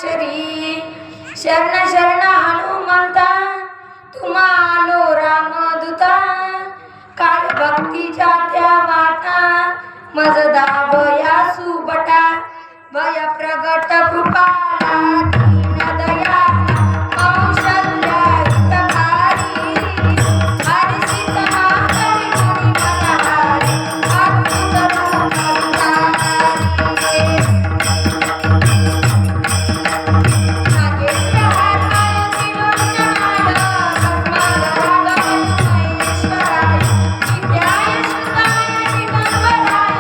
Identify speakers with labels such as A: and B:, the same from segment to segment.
A: वांचरी शरण शरण हनुमंता तुम्हा आलो रामदूता काय भक्तीच्या त्या वाटा मज दाब या सुबटा भय प्रगट कृपाला दीन दया कौशल्या हितकारी हरिसित माधवी मुनी मनहारी अद्भुत रूप धारी नागेंद्र हाराय त्रिलोचनाय पद्मरागाय महेश्वराय विद्याय सुताय दिगंबराय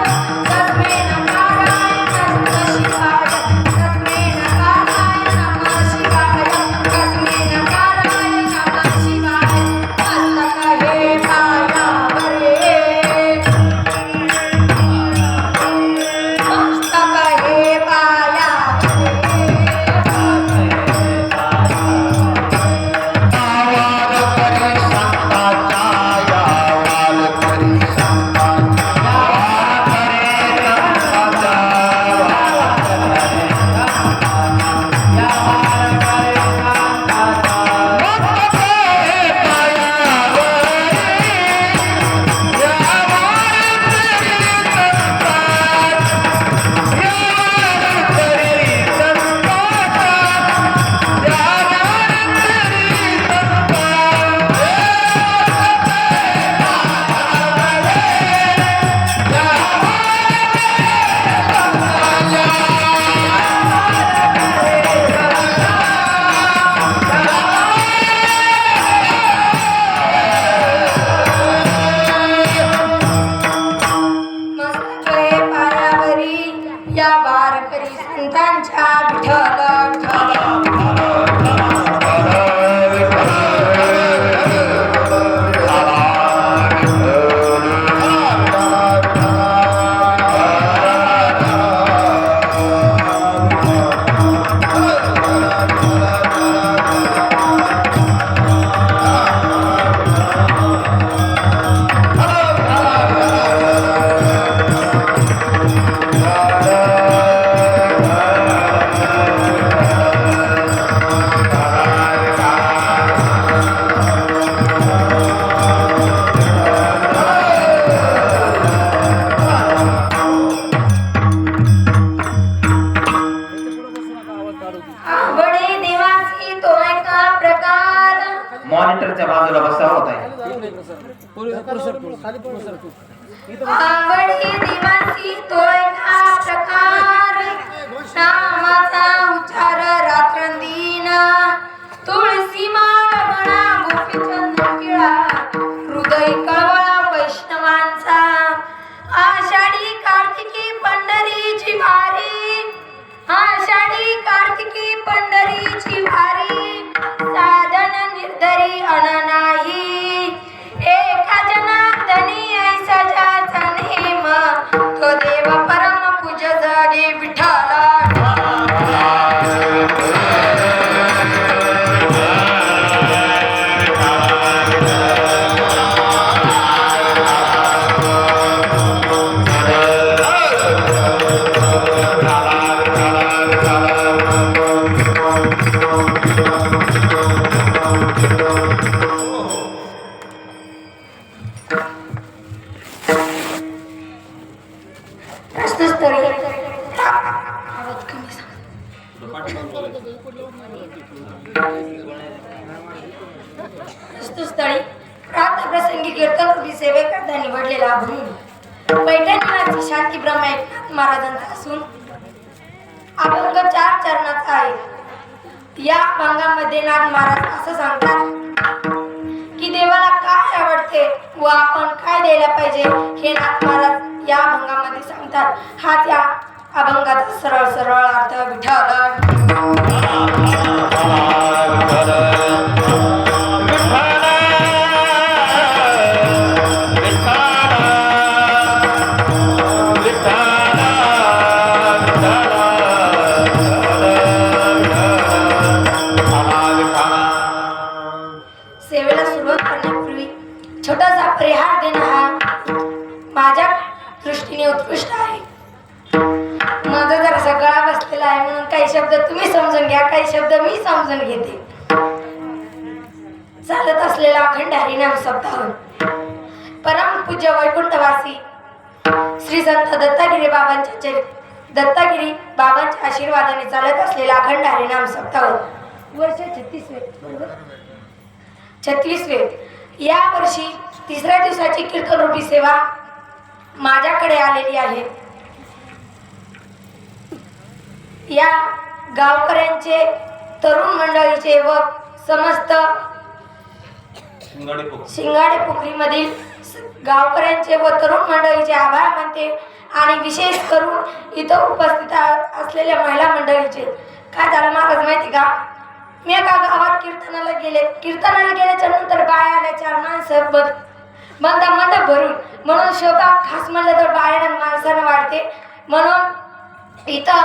A: तस्मै नकाराय नमः शिवाय तस्मै नकाराय नमः शिवाय तस्मै नकाराय नमः शिवाय मस्तक हे पायावरे मस्तक हे पायावरे मस्तक हे पायावरी या वारकरी संतांच्या विठ्ठल विठ्ठल आवडे देवासी तो एका प्रकार
B: मॉनिटरच्या बाजूला बसावं होत आहे.
A: आवडे देवासी तो एका प्रकार नामाचा उच्चार रात्रंदिन तुळसी माळ म्हणा गोपीचंद किळा हृदय कळवळा वैष्णवांचा आषाढी कार्तिकी पंढरीची वारी आषाढी कार्तिकी पंढरीची वारी साधन निर्धरी अननाही एका जनार्दनी ऐसा ज्याचा नेम तो देव परम पूज जागे विठ्ठला प्रश्नोत्तरी आवाज कमी सांग. प्रश्नोत्तरी प्रातःप्रसंगी कीर्तनरूपी सेवेकरता निवडलेला अभंग पैठणीवासी शांती ब्रह्म एकनाथ महाराजांचा असून अभंग 4 चरणाचा आहे. या अभंगामध्ये नाथ महाराज असं सांगतात की देवाला काय आवडते व आपण काय द्यायला पाहिजे हे नाथ महाराज या अभंगामध्ये सांगतात. हा त्या अभंगाचा सरळ सरळ अर्थ विठ्ठल सेवेला सुरुवात करण्यापूर्वी छोटासा परिहार देणं हा माझ्या दृष्टीने उत्कृष्ट आहे. माझा जरा सगळा बसलेला आहे म्हणून काही शब्द तुम्ही समजून घ्या, काही शब्द मी समजून घेते. चालत असलेला अखंड हरिनाम सप्ताह परम पूज्य वैकुंठवासी श्री संत दत्तागिरी बाबांच्या आशीर्वादाने चालत असलेला अखंड हरिनाम सप्ताह वर्ष 36वे. या वर्षी तिसऱ्या दिवसाची कीर्तन रूपी सेवा माझ्याकडे आलेली आहे. या गावकऱ्यांचे, तरुण मंडळीचे व समस्त शिंगाडे पोखरीमधील गावकऱ्यांचे व तरुण मंडळीचे आभार मानते आणि विशेष करून इथं उपस्थित असलेल्या महिला मंडळीचे. काय झालं महाराज माहिती का, मी एका गावात कीर्तनाला गेल्याच्या नंतर बाया आल्या, 4 माणसं मंडप भरून. म्हणून शोभा खास म्हणलं तर बाया माणसानं वाढते. म्हणून इथं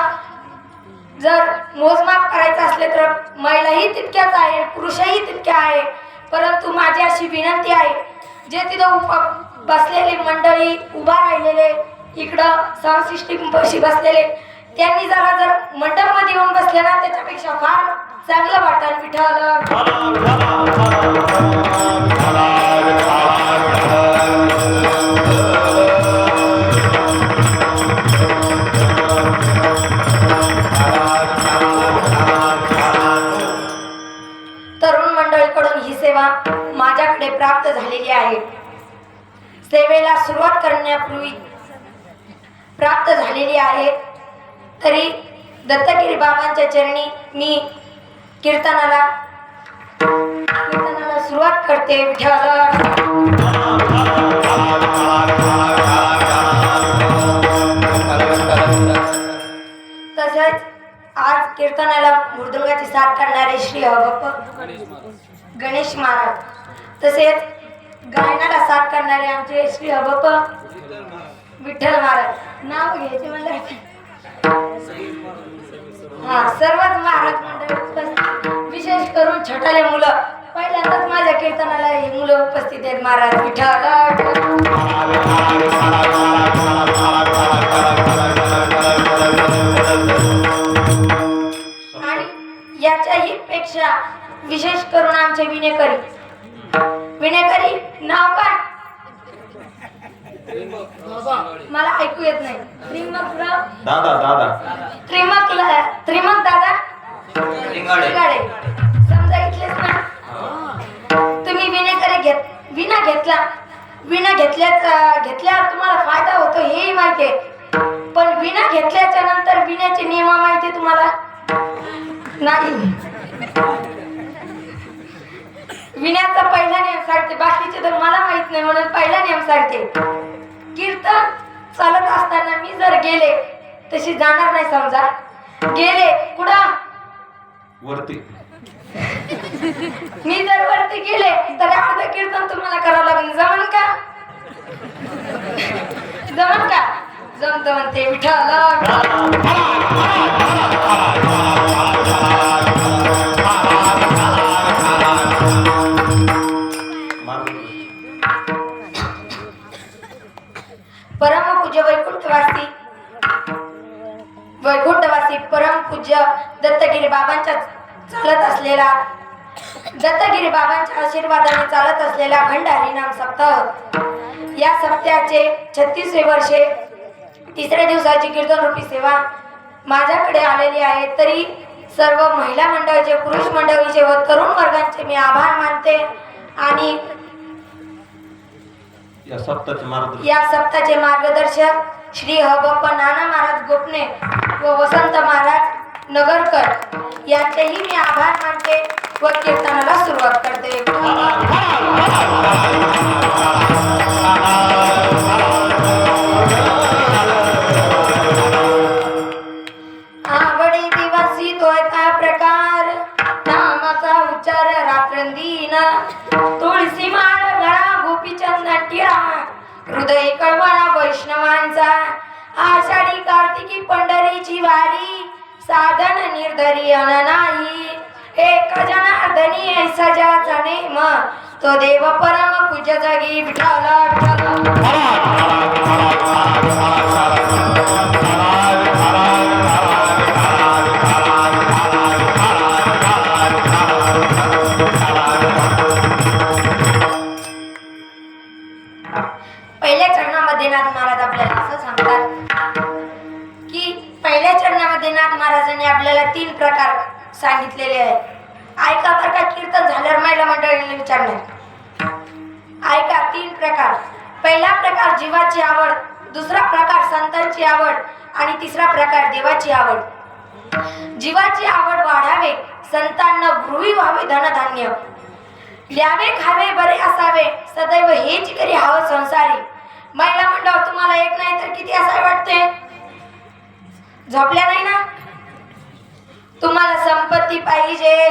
A: जर मोजमाप करायचं असले तर महिलाही तितक्याच आहे, पुरुषही तितक्या आहे. परंतु माझी अशी विनंती आहे, जे तिथं बसलेले मंडळी, उभा राहिलेले, इकडं साऊंड सिस्टीम पशी बसलेले, त्यांनी जर मंडपमध्ये येऊन बसले ना, त्याच्यापेक्षा फार चांगलं वाटतं. तरुण मंडळीकडून ही सेवा माझ्याकडे प्राप्त झालेली आहे. सेवेला सुरुवात करण्यापूर्वी प्राप्त झालेली आहे. तरी दत्तगिरी बाबांच्या चरणी मी कीर्तनाला सुरुवात करते. तसेच आज कीर्तनाला मृदुंगाची साथ करणारे श्री हबप्प गणेश महाराज, तसेच गायनाला साथ करणारे आमचे श्री हबप्प विठ्ठल महाराज. नाव घ्यायचे मला सर्वच महाराज मंडळी, विशेष करून छोटाले मुलं. पहिल्यांदाच माझ्या कीर्तनाला ही मुलं उपस्थित आहेत. महाराज विठ्ठल. आणि याच्याही पेक्षा विशेष करून आमचे विनेकरी नाव काय मला ऐकू येत नाही. त्रिमक दादा शिंगाडे. समजा इथलेच ना तुम्ही विना घेतल्यावर तुम्हाला फायदा होतो हेही माहिती आहे. पण विना घेतल्याच्या नंतर विण्याचे नियम माहिती तुम्हाला नाही. विण्याचा पहिला नियम सांगते, बाकीचे तर मला माहित नाही, म्हणून पहिला नियम सांगते. कीर्तन चालत असताना मी जर गेले तशी जाणार नाही. समजा गेले कुठं
C: वरती,
A: मी जर वरती गेले तर अर्ध कीर्तन तुम्हाला करावं लागेल. जमन का? जमत म्हणते विठ्ठल. परम पूज्य वैकुंठवासी परम पूज्य दत्तगिरी बाबांच्या आशीर्वादाने चालत असलेला अखंड हरिनाम सप्ताह. या सप्ताहाचे 36वे वर्षे तिसऱ्या दिवसाची कीर्तन रूपी सेवा माझ्याकडे आलेली आहे. तरी सर्व महिला मंडळाचे, पुरुष मंडळीचे व तरुण वर्गांचे मी आभार मानते. आणि
C: या
A: सप्ताहाचे मार्गदर्शक श्री हबप्प नाना महाराज गोपने व वसंत महाराज नगरकर यांचेही मी आभार मानते व कीर्तनाला सुरुवात करते. आवडी दिवसी तोय काय प्रकार, नामाचा उच्चार रात्रंदिन, तुळशी माळ गळा गोपीचंद टिळा, हृदय कळवळा वैष्णवांचा, आषाढी कार्तिकी पंढरीची वारी, साधन निर्धरी अन नाही, एक जनार्दनी ऐसा ज्याचा नेम, तो देव परम पूज्य जागी विठ्ठल. बद्रीनाथ महाराजांनी आपल्याला 3 प्रकार सांगितलेले आहेत. ऐका बरं का, कीर्तन झाल्यावर महिला मंडळींना विचारणार. ऐका 3 प्रकार. पहिला प्रकार जीवाची आवड, दुसरा प्रकार संतांची आवड आणि तिसरा प्रकार देवाची आवड. जीवाची आवड वाढावे, संतांना गृही व्हावे धनधान्य, द्यावे खावे बरे असावे, सदैव हेच करी हवं संसारी. महिला मंडळ तुम्हाला एक नाही तर किती असावे वाटते? झोपल्या नाही ना? तुम्हाला संपत्ती पाहिजे,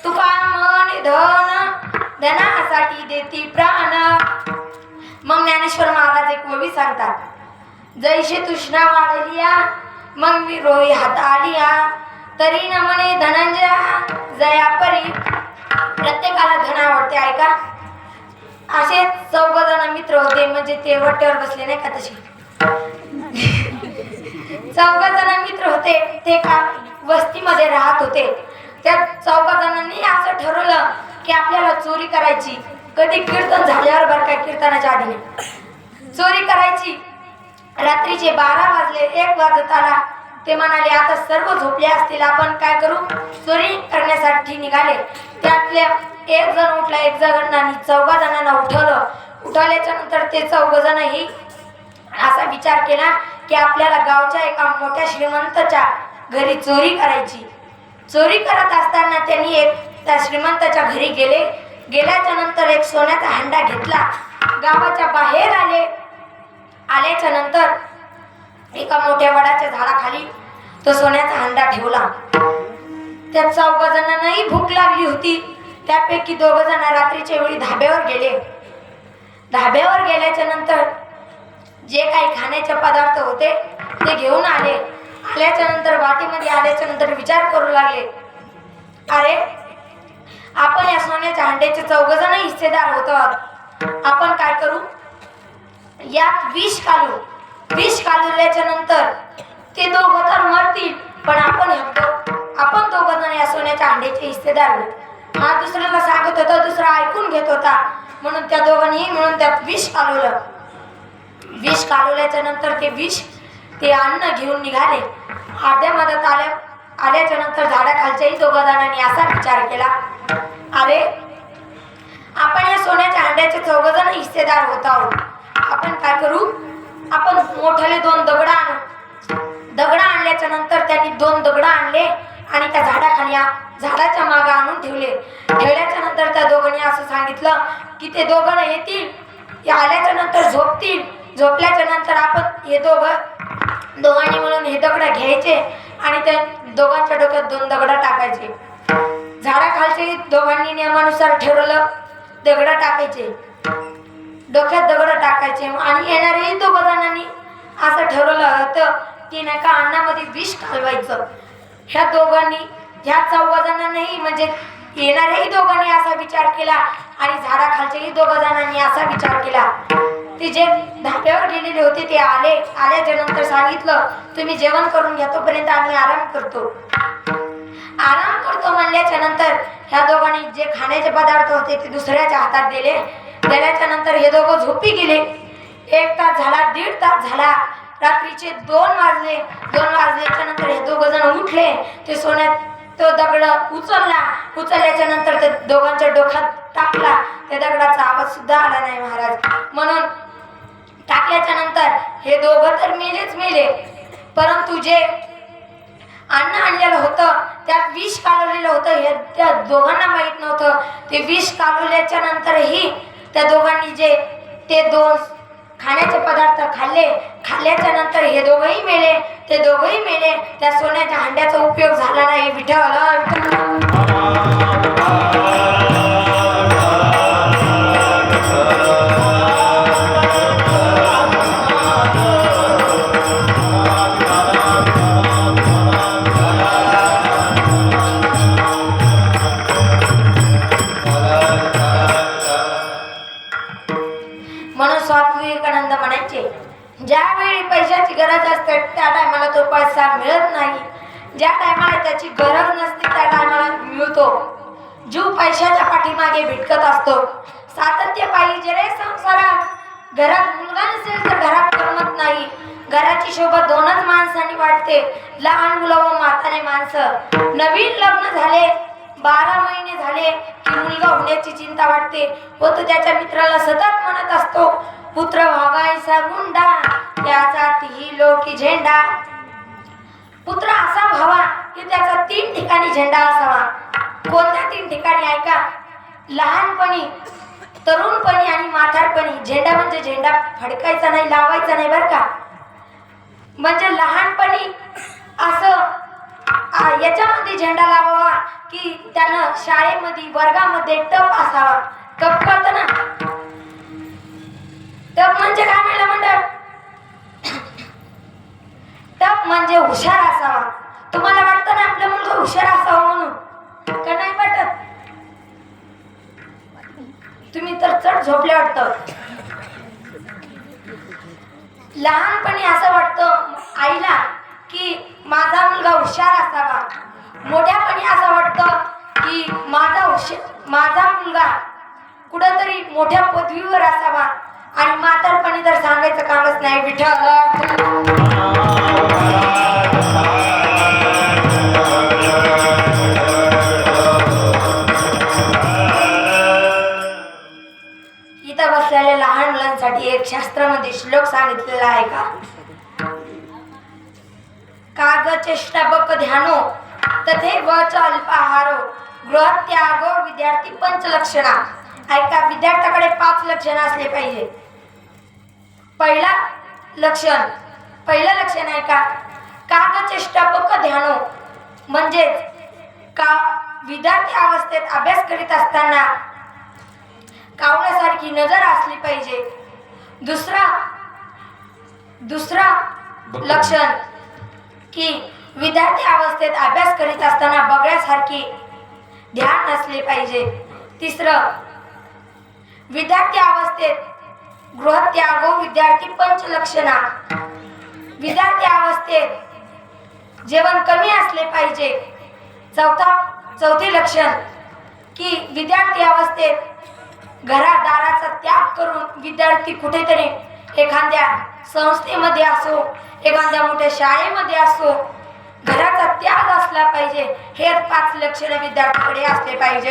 A: तुका मन धन, धनासाठी देती प्राण. मग ज्ञानेश्वर महाराज एक ओवी सांगतात, जैसे तृष्णा वाढलिया मग मी रोई हातालिया, तरी न म्हणे धनंजया जया परी. प्रत्येकाला धन आवडते. ऐका, असे 14 जण मित्र होते, म्हणजे ते वट्यावर बसले नाही का तसे 14 जण मित्र होते. ते का वस्तीमध्ये राहत होते. त्या 14 जणांनी असं ठरवलं की आपल्याला चोरी करायची. कधी कीर्तन झाल्यावर बरं काय, कीर्तनाच्या आधी चोरी करायची. रात्रीचे 12 वाजले, 1 वाजत आला. ते म्हणाले आता सर्व झोपले असतील, आपण काय करू? चोरी करण्यासाठी निघाले. त्यातल्या 1 जण उठला, 1 जणांनी 14 जणांना उठवलं. उठवल्याच्या नंतर ते 14 जणही असा विचार केला की आपल्याला गावच्या एका मोठ्या श्रीमंताच्या घरी चोरी करायची. चोरी करत असताना त्यांनी त्या श्रीमंताच्या घरी गेले. गेल्याच्या नंतर एक सोन्याचा हंडा घेतला. गावाच्या बाहेर आल्याच्या नंतर एका मोठ्या वडाच्या झाडाखाली तो सोन्याचा हंडा ठेवला. त्या 14 जणांनाही भूक लागली होती. त्यापैकी 2 जण रात्रीच्या वेळी धाब्यावर गेले. धाब्यावर गेल्याच्या नंतर जे काही खाण्याचे पदार्थ होते ते घेऊन आले. आल्याच्या नंतर वाटीमध्ये आल्याच्या नंतर विचार करू लागले, अरे आपण या सोन्याच्या हंड्याचे 14 जण हिस्सेदार होतो. आपण काय करू? यात विष घालू. विष घालवल्याच्या नंतर ते 2 तर मरतील, पण आपण 2 जण या सोन्याच्या हंड्याचे हिस्सेदार होऊ. हा दुसऱ्याला सांगत होता, दुसरा ऐकून घेत होता. म्हणून त्या दोघांनी मिळून त्यात विष घालवलं. विष घालवल्याच्या नंतर ते अन्न घेऊन निघाले. अर्ध्या मदत आल्याच्या नंतर झाडाखालच्याही 2 जणांनी असा विचार केला, अरे आपण या सोन्याच्या हंड्याचे 14 जण हिस्सेदार होत आहोत. आपण काय करू? आपण मोठ्याले 2 दगड आणू. दगड आणल्याच्या नंतर त्यांनी 2 दगड आणले आणि त्या झाडाच्या मागे आणून ठेवले. ठेवल्याच्या नंतर त्या दोघांनी असं सांगितलं की ते 2 जण येतील, आल्याच्या नंतर झोपतील. झोपल्याच्या नंतर आपण हे दोघांनी मिळून हे दगड घ्यायचे आणि त्या दोघांच्या डोक्यात 2 दगड टाकायचे. झाडाखालचे दोघांनी नियमानुसार ठरवलं, दगड टाकायचे, डोक्यात दगड टाकायचे. आणि येणारेही 2 जणांनी असं ठरवलं होतं की नका अन्नामध्ये विष घालवायचं. ह्या 14 जणांनाही म्हणजे येणाऱ्याही 2 असा विचार केला आणि झाडाखालच्याही 2 जणांनी असा विचार केला. ते जे धाब्यावर गेलेले होते ते आल्याच्या नंतर सांगितलं, तुम्ही जेवण करून घ्या, तोपर्यंत आम्ही आराम करतो म्हणल्याच्या नंतर ह्या दोघांनी जे खाण्याचे पदार्थ होते ते दुसऱ्याच्या हातात दिल्याच्या नंतर हे 2 झोपी गेले. 1 तास झाला, 1.5 तास झाला, रात्रीचे 2 वाजले. 2 वाजल्याच्या नंतर हे 2 जण उठले. ते सोन्यात तो दगड उचलल्याच्या नंतर ते दोघांच्या डोक्यात टाकला. त्या दगडाचा आवाज सुद्धा आला नाही महाराज. म्हणून टाकल्याच्या नंतर हे 2 तर मेले, परंतु जे अन्न आणलेलं होतं त्यात विष कालवलेलं होतं हे त्या दोघांना माहीत नव्हतं. ते विष कालवल्याच्या नंतरही त्या दोघांनी जे ते 2 खाण्याचे पदार्थ खाल्ल्याच्या नंतर हे दोघंही मेले. ते दोघंही मेले. त्या सोन्याच्या हंड्याचा उपयोग झाला नाही. विठ्ठल ज्यावेळी पैशाची गरज असते त्या टायमाला तो पैसा मिळत नाही. ज्या टायमाला त्याची गरज नसते त्या टायमाला मिळतो. जीव पैशाच्या पाठीमागे भिटकत असतो. सातत्य पाहिजे रे संसारात. घरात मुलगा नसेल तर घरात करमत नाही. घराची शोभा दोनच माणसांनी वाटते, लहान मुलं व म्हातारे माणसं. नवीन लग्न झाले 12 महिने झाले की मुलगा होण्याची चिंता वाटते व तो त्याच्या मित्राला सतत म्हणत असतो, पुत्र व्हावायचा गुंडा त्याचा तिही लोकी झेंडा. पुत्र असा व्हावा की त्याचा 3 ठिकाणी झेंडा असावा. कोणत्या 3 ठिकाणी ऐका? लहानपणी, तरुणपणी आणि म्हातारपणी. झेंडा म्हणजे झेंडा फडकायचा नाही, लावायचा नाही बरं का. म्हणजे लहानपणी असं याच्यामध्ये झेंडा लावावा की त्यानं शाळेमध्ये वर्गामध्ये टप असावा. टप कळतं ना? टप म्हणजे काय म्हणलं मंडळ? टप म्हणजे हुशार असावा. तुम्हाला वाटतं ना आपला मुलगा हुशार असावा म्हणून? का नाही वाटत? तुम्ही तर चढ झोपले वाटतं. लहानपणी असं वाटतं आईला की माझा मुलगा हुशार असावा. मोठ्यापणी असं वाटतं की माझा मुलगा कुठंतरी मोठ्या पदवीवर असावा. आणि म्हातारपणी तर सांगायचं कामच नाही. विठ्ठल इथं बसलेल्या लहान मुलांसाठी एक शास्त्रामध्ये श्लोक सांगितलेला आहे का? कागचेष्टा बक ध्यानो तथे वच अल्पाहारो गृहत्यागो विद्यार्थी पंचलक्षणा. ऐका, विद्यार्थ्याकडे 5 लक्षण असले पाहिजे. पहिलं लक्षण आहे का? कागचेष्टा बक ध्यानो म्हणजेच का विद्यार्थी अवस्थेत अभ्यास करीत असताना कावण्यासारखी नजर असली पाहिजे. दुसरा लक्षण की विद्यार्थी अवस्थेत अभ्यास करीत असताना बगड्यासारखी ध्यान असले पाहिजे. तिसरं, विद्यार्थी अवस्थेत गृहत्यागो विद्यार्थी पंचलक्षणा. विद्यार्थी अवस्थेत जेवण कमी असले पाहिजे. चौथे लक्षण की विद्यार्थी अवस्थेत घरादाराचा त्याग करून विद्यार्थी कुठेतरी एखाद्या संस्थेमध्ये असो, एखाद्या मोठ्या शाळेमध्ये असो, घराचा त्याग असला पाहिजे. हे 5 लक्षण विद्यार्थ्याकडे असले पाहिजे.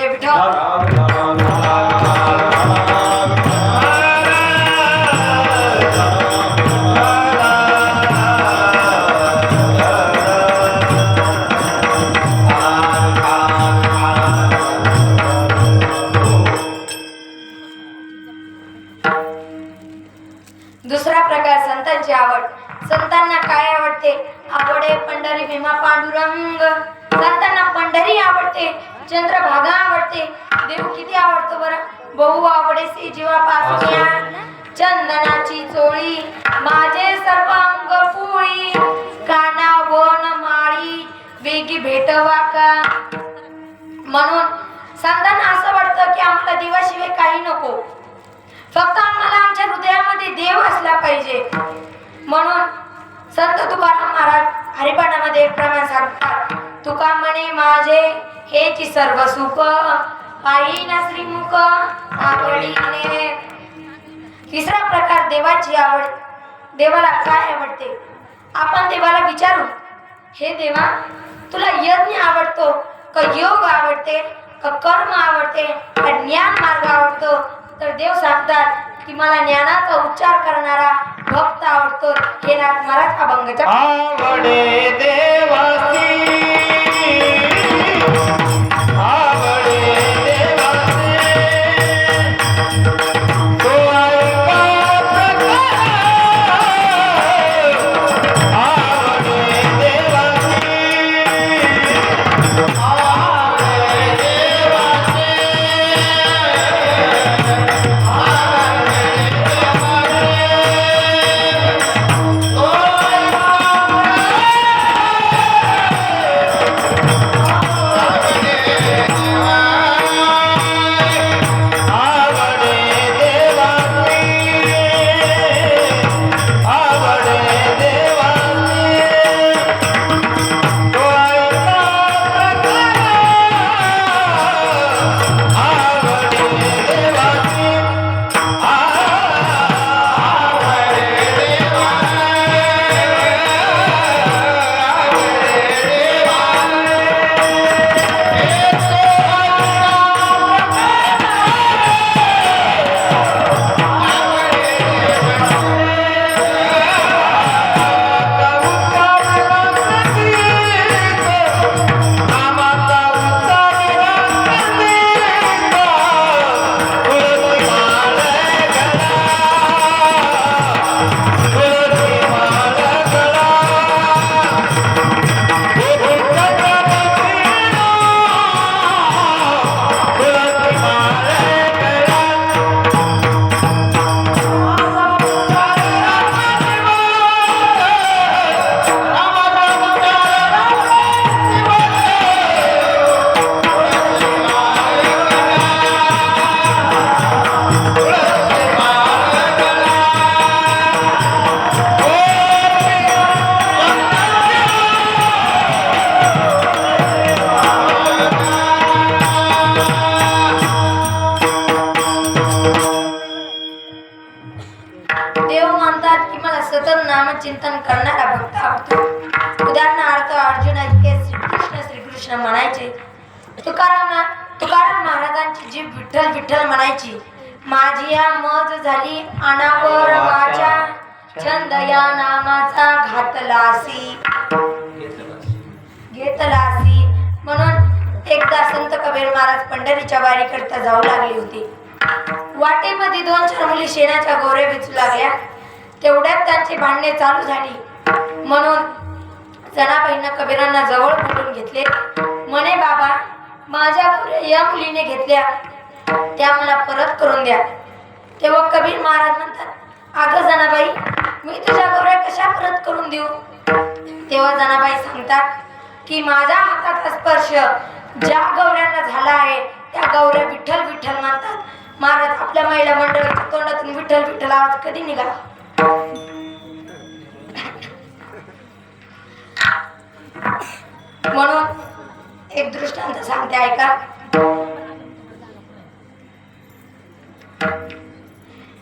A: दुसरा प्रकार संतांची आवड. संतांना काय आवडते? आवडे पंढरी भीमा पांडुरंग. संतांना पंढरी आवडते, चंद्रभागा आवडते. देव किती आवडतो बरं? बहु आवडेसी जीवापासूया चंदनाची चोळी माझे सर्वांग पोळी काना वन माळी वेगी भेटवा का. म्हणून संतांना असं वाटतं की आम्हाला देवाशिवाय काही नको, फक्त आम्हाला आमच्या हृदयामध्ये देव असला पाहिजे. म्हणून संत तुकाराम महाराज हरिपाठामध्ये एक प्रमाण सांगतात, तुका म्हणे माझे हेची सर्व सुख पाहिना श्रीमुख आवडीने. तिसरा प्रकार देवाची आवड. देवाला काय आवडते? आपण देवाला विचारू, हे देवा तुला यज्ञ आवडतो का योग आवडते का कर्म आवडते का ज्ञान मार्ग आवडतो? तर देव सांगतात की मला ज्ञानाचा उच्चार करणारा भक्त आवडतो. हे नाथ महाराज अभंगाच्या
B: आवडे देवासी आवडे देवासी तो आवडे देवासी
A: चिंतन करणारा भक्त आवडतो. उदाहरणार्थ अर्जुन इतके श्रीकृष्ण म्हणायचे. तुकाराम महाराजांची जी विठ्ठल विठ्ठल म्हणायची. माझी या मज झाली अनावर वाचा, छंद या नामाचा घातलासी. म्हणून एकदा संत कबीर महाराज पंढरीच्या वारीकरता जाऊ लागले होते. वाटेमध्ये 2-4 मुली शेणाच्या गोरे वेचू लागल्या. तेवढ्यात त्यांची भांडणे चालू झाली. म्हणून जनाबाईंना कबीरांना जवळ बोलून घेतले. म्हणे, बाबा, माझ्या गोऱ्या या मुलीने घेतल्या, त्या मला परत करून द्या. तेव्हा कबीर महाराज म्हणतात, अगं जनाबाई, मी तुझ्या गोऱ्या कशा परत करून देऊ? तेव्हा जनाबाई सांगतात की माझ्या हाताचा स्पर्श ज्या गौऱ्यांना झाला आहे त्या गौऱ्या विठ्ठल विठ्ठल म्हणतात. महाराज, आपल्या महिला मंडळाच्या तोंडातून विठ्ठल विठ्ठल आवाज कधी निघाला? म्हणून एक दृष्टांत सांगते, ऐका.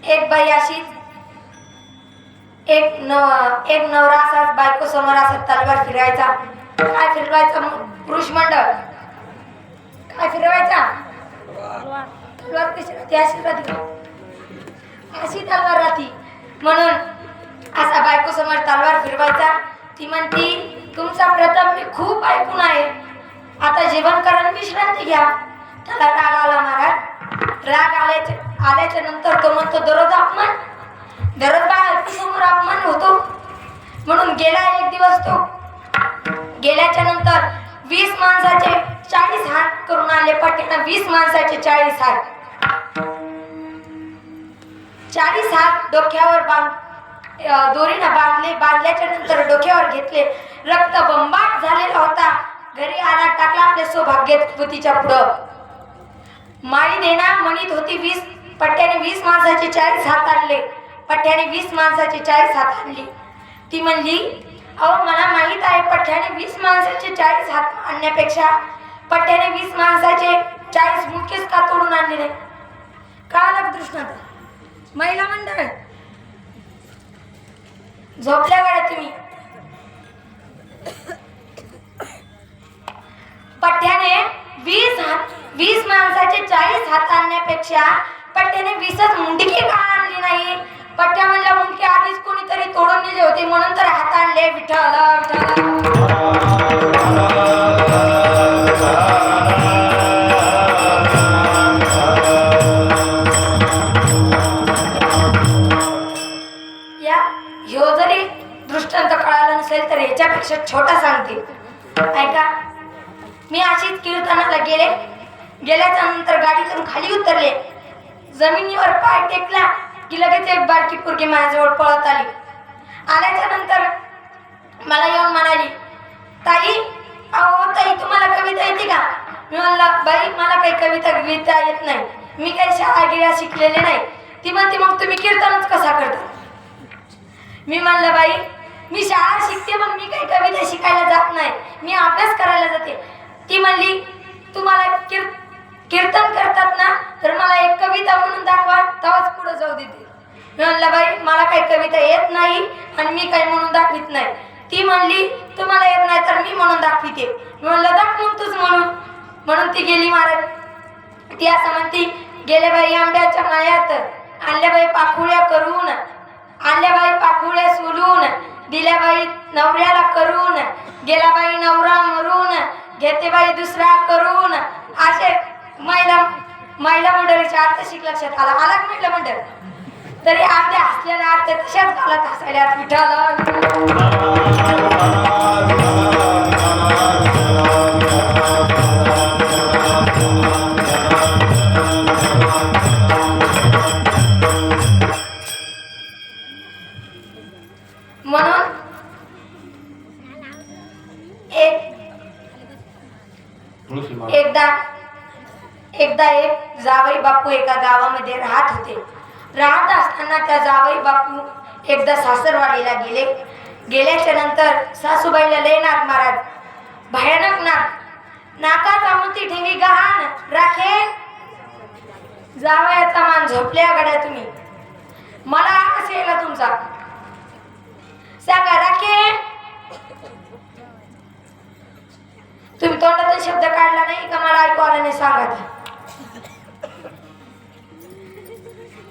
A: एक बाई अशी एक नवरा असाच बायको समोर असत तलवार फिरवायचा. काय फिरवायचा? पुरुष मंडळ काय फिरवायचा? तलवार कशी राहते? अशी राहते, अशी तलवार राहती. म्हणून असा बायको समोर तलवार फिरवायचा. ती म्हणती, तुमचा प्रताप मी खूप ऐकून आहे, आता जेवण करून विश्रांती घ्या. त्याला राग आला महाराज. राग आल्याच्या नंतर तो म्हणतो, दररोज समोर अपमान होतो. म्हणून गेला एक दिवस तो गेल्याच्या नंतर 20 माणसाचे 40 हात करून आले. पट्ट्यानं 20 माणसाचे 40 हात, 40 हात डोक्यावर दोरीनं बांधल्याच्या नंतर डोक्यावर घेतले. रक्त बंबाट झालेला होता. घरी आला, टाकला आपल्या सौभाग्यवतीच्या पुढं. माळी देना म्हणत होती, 20 पट्ट्याने 20 माणसाचे 40 हात आणले. पठ्याने 20 माणसाचे 40 हात आणली. ती म्हणली, अहो, मला माहित आहे पठ्याने 20 माणसाचे 40 हात आणण्यापेक्षा पठ्याने 20 माणसाचे 40 मुंडकेच का तोडून आणले? कळालं दृष्टांत? महिला मंडळ झोपल्या गाड्या तुम्ही. पठ्याने 20 माणसाचे 40 हात आणण्यापेक्षा पठ्याने 20च मुंडके का आणली नाही? पट्ट्या म्हणल्या, मुंडके आधीच कोणीतरी तोडून नेले होते म्हणून तर हात आणले. विठ्ठल ह्यो जरी दृष्टांत कळाला नसेल तर याच्यापेक्षा छोटा सांगते, ऐका. मी अशीच कीर्तनाला गेल्याच्या नंतर गाडीतून खाली उतरले. जमिनीवर पाय टेकला की लगेच एक बारकी पोरगी माझ्याजवळ पळत आली. आल्याच्या नंतर मला येऊन म्हणाली, ताई, अहो ताई, तुम्हाला कविता येते का? मी म्हणलं, बाई, मला काही कविता येत नाही, मी काही शाळा गिळा शिकलेले नाही. ती म्हणते, मग तुम्ही कीर्तनच कसा करता? मी म्हणलं, बाई, मी शाळा शिकते पण मी काही कविता शिकायला जात नाही, मी अभ्यास करायला जाते. ती म्हणली, तुम्हाला कीर्तन करतात ना, तर मला एक कविता म्हणून दाखवा, तेव्हाच पुढे जाऊ देते. मी म्हणलं, बाई, मला काही कविता येत नाही आणि मी काही म्हणून दाखवित नाही. ती म्हणली, तुम्हाला येत नाही तर मी म्हणून दाखविते. मी म्हणलं, दाखव तूच म्हणून ती गेली. महाराज, ती असं म्हणती, गेल्या बाई आंब्याच्या मायात, आणल्या बाई पाखुळ्या करून, आणल्या बाई पाखुळ्या सोलून, दिल्या बाई नवऱ्याला करून, गेला बाई नवरा मरून, घेते बाई दुसरा करून. असे महिला मंडळीचे अर्थ शिक लक्षात आला का महिला मंडळ? तरी अर्ध्या हसल्याला अर्ध्या तशाच घालत हसायला. विठ्ठल म्हणून एकदा एक जावई बापू एका गावामध्ये राहत होते. राहत असताना त्या जावई बापू एकदा सासरवाडीला गेल्याच्या नंतर सासूबाईला लय नाक महाराज, भयानक नाकाचा मोती ठेवी गहाण राखे. जावयाचा मान झोपल्या गड्या तुम्ही, मला कसे येला तुमचा? सांगा राखे. तुम्ही तोंडातून शब्द काढला नाही का मला ऐकू आला नाही सांगा आता.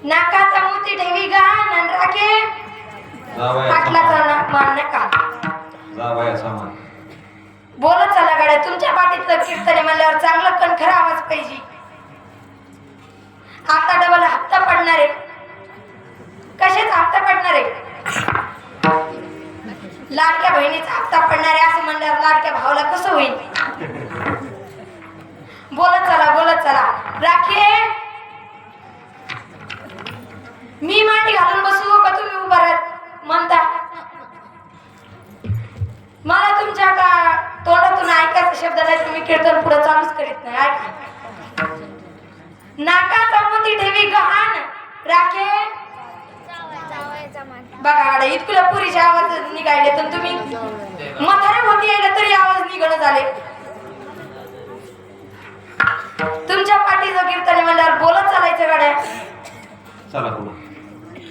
A: नाकाचा मोती ठेवी गाण राखे
C: जावया
A: पाटलाचा मान नका.
C: जावया सामान.
A: बोलत चला गाड्या. तुमच्या पाठीतलं कीर्तने म्हणल्यावर चांगलं कणखर आवाज पाहिजे. आता डबल हप्ता पडणार आहे. कशाचा हप्ता पडणार आहे? लाडक्या बहिणीचा हप्ता पडणार आहे असं म्हणल्यावर लाडक्या भावाला कसं होईल? बोलत चला बोलत चला. राखे मी मांडी घालून बसू का तुम्ही उभा राहत म्हणता? मला तुमच्या का तोंडातून ऐकायचा शब्द नाही. तुम्ही कीर्तन पुढे चालूच करीत नाही. ऐका. नाकाचा मोती ठेवी गहाण राखे. बघा गाड्या इतकुल्या पुरीचे आवाज निघाले तर तुम्ही म्हातारे होती यायला तरी आवाज निघणं झाले. तुमच्या पाठीचं कीर्तन म्हणल्यावर बोलत चालायचं गाड्या.
C: चला पुढं.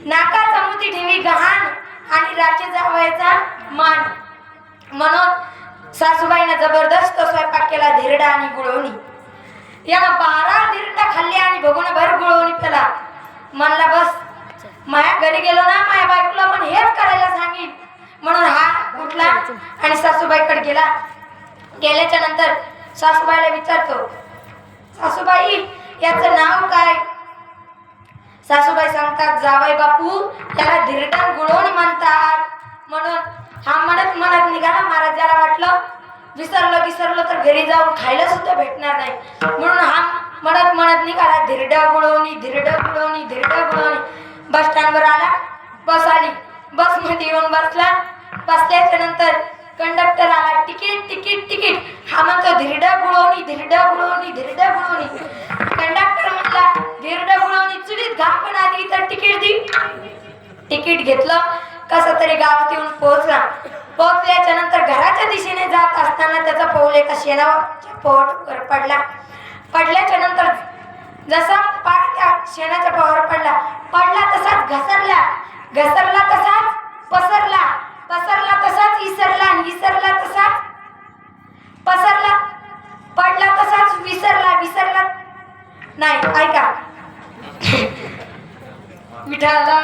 A: नाकाचा मोती ठेवी गहाण आणि राखे जावायचा मान. म्हणून सासूबाईने जबरदस्त स्वयंपाक केला. धिरडा आणि गुळवणी. यानं 12 धिरडा खाल्ले आणि भगोनभर गुळवणी पेला. म्हणला बस माया घरी गेलो ना माया बायकोला पण हेच करायला सांगेन. म्हणून हा उठला आणि सासूबाईकडे गेला. गेल्याच्या नंतर सासूबाईला विचारतो, सासूबाई याचं नाव काय? सासूबाई सांगतात, जावई बापू त्याला धिरडा गुळवणी म्हणतात. म्हणून हा म्हणत म्हणत निघाला. महाराजाला वाटलं विसरलो तर घरी जाऊन खायला सुद्धा भेटणार नाही. म्हणून हा म्हणत म्हणत निघाला. धिरडा गुळवणी धिरडा गुळवणी धिरडा गुळवणी. बस स्टँडवर आला. बस आली. बस मध्ये येऊन बसला. बसल्याच्या नंतर कंडक्टर आला. Ticket ticket ticket. हा म्हणतो धिरडा गुळवणी धिरडा गुळवणी धिरडा गुळवणी. कंडक्टर म्हणला धिरडा गुळवणी चुलीत घाम पण आधी तर तिकीट दी. तिकीट घेतलं. कसं तरी गावात येऊन पोहोचला. पोहोचल्याच्या नंतर घराच्या दिशेने जात असताना त्याचा पाऊल एका शेणाच्या पोटावर पडला. पडल्याच्या नंतर जसा पाय त्या शेणाच्या पायावर पडला तसाच घसरला. घसरला तसाच पसरला. पसरला तसाच इसरला आणि इसरला तसाच पसरला. पडला तसाच विसरला. विसरला नाही. ऐका. विठाला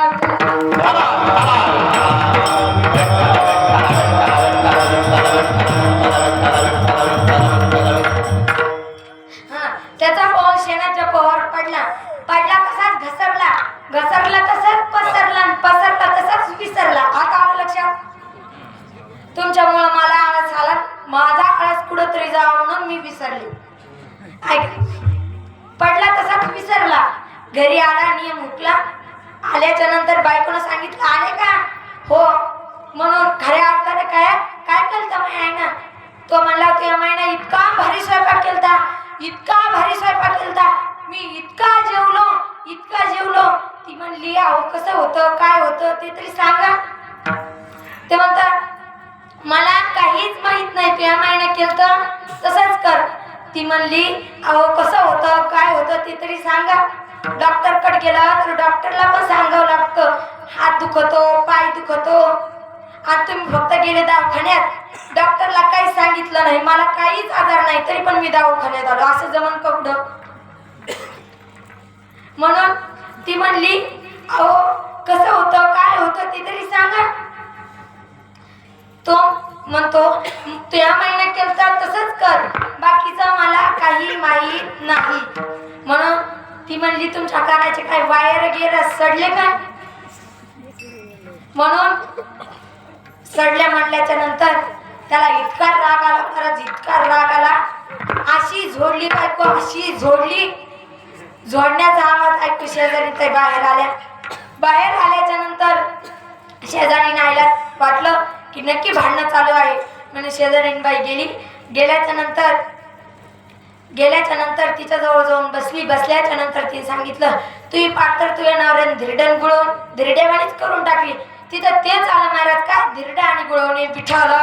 A: त्याचा पाऊल शेणाच्या पोहावर पडला. पडला तसाच घसरला. घसरला तसाच पसरला आणि पसरला तसाच विसरला. आता आलं लक्षात? तुमच्यामुळे मला आळस आला. माझा आळस कुठंतरी जावा म्हणून मी विसरले. ऐका. पडला तसाच विसरला. घरी आला. नियम हुकला. आल्याच्या नंतर बायकोनं सांगितलं आले का? हो. म्हणून खऱ्या अर्थाने काय काय केलं महिना? तो म्हणला तुझ्या महिना इतका भारी स्वयंपाक केलता. इतका भारी स्वयंपाक केलता. मी इतका जेवलो. ती म्हणली अहो कसं होतं काय होतं ते तरी सांगा. ते म्हणतात मला काहीच माहित नाही. तुझ्या महिना केलतं तसंच कर. ती म्हणली अहो कसं होतं काय होतं ते तरी सांगा. डॉक्टरकडे गेला तर डॉक्टरला पण सांगावं लागतं. हात दुखतो पाय दुखतो. आणि तुम्ही फक्त गेले दवाखान्यात. डॉक्टरला काही सांगितलं नाही. मला काहीच आजार नाही तरी पण मी दवाखान्यात आलो. असं जमन कपडं. म्हणून ती म्हणली अहो कसं होतं काय होतं ते तरी सांगा. तो म्हणतो तुझ्या महिन्यात केलं तसंच कर. बाकीचं मला काही माहीत नाही. म्हणून ती म्हणली तुमच्या कानाचे काय वायर गेला सडले का? म्हणून सडल्या म्हणल्याच्या नंतर त्याला इतका राग आला. खरंच इतका राग आला. अशी झोडली बायको अशी झोडली. झोडण्याचा आवाज ऐकू शेजारी बाहेर आल्या. बाहेर आल्याच्या नंतर शेजारीने आईला वाटलं की नक्की भांडणं चालू आहे. म्हणजे शेजारीन बाई गेली. गेल्याच्या नंतर तिच्या जवळ जाऊन बसली. बसल्याच्या नंतर तिने सांगितलं तुझी पाकर तुझ्या नवऱ्याने धिरडण गुळवून धिरड्यावानीच करून टाकली. तिथं तेच आलं महाराज काय धिरडा आणि गुळवणी पिठाला.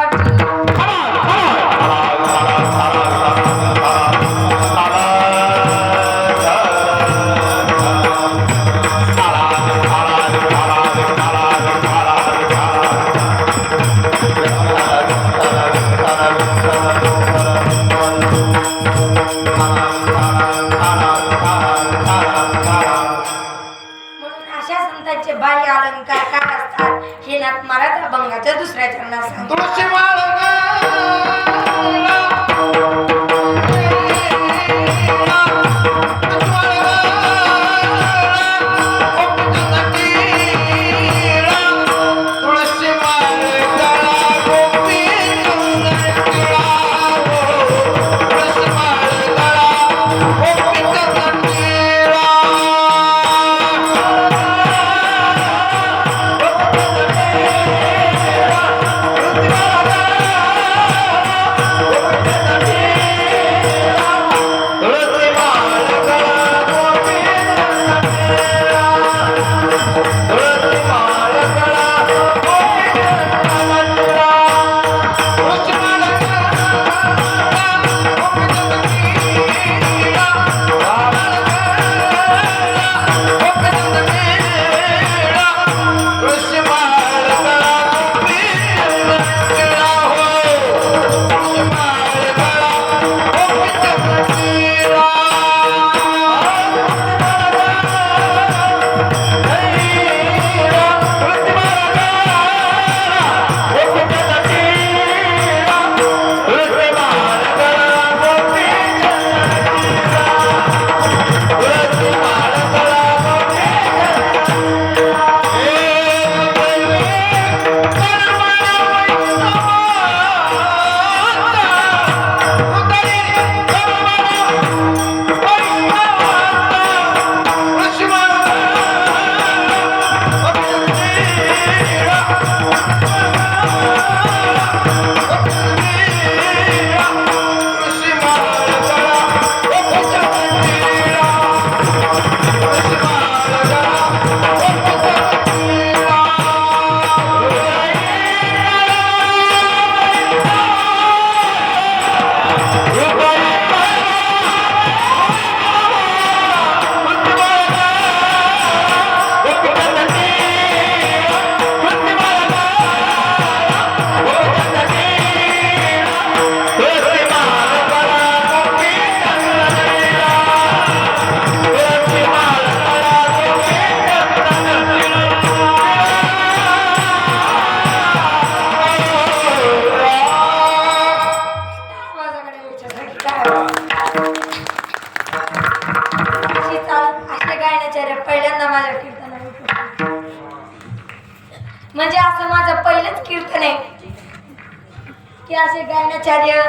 A: की असे गायनाचार्य,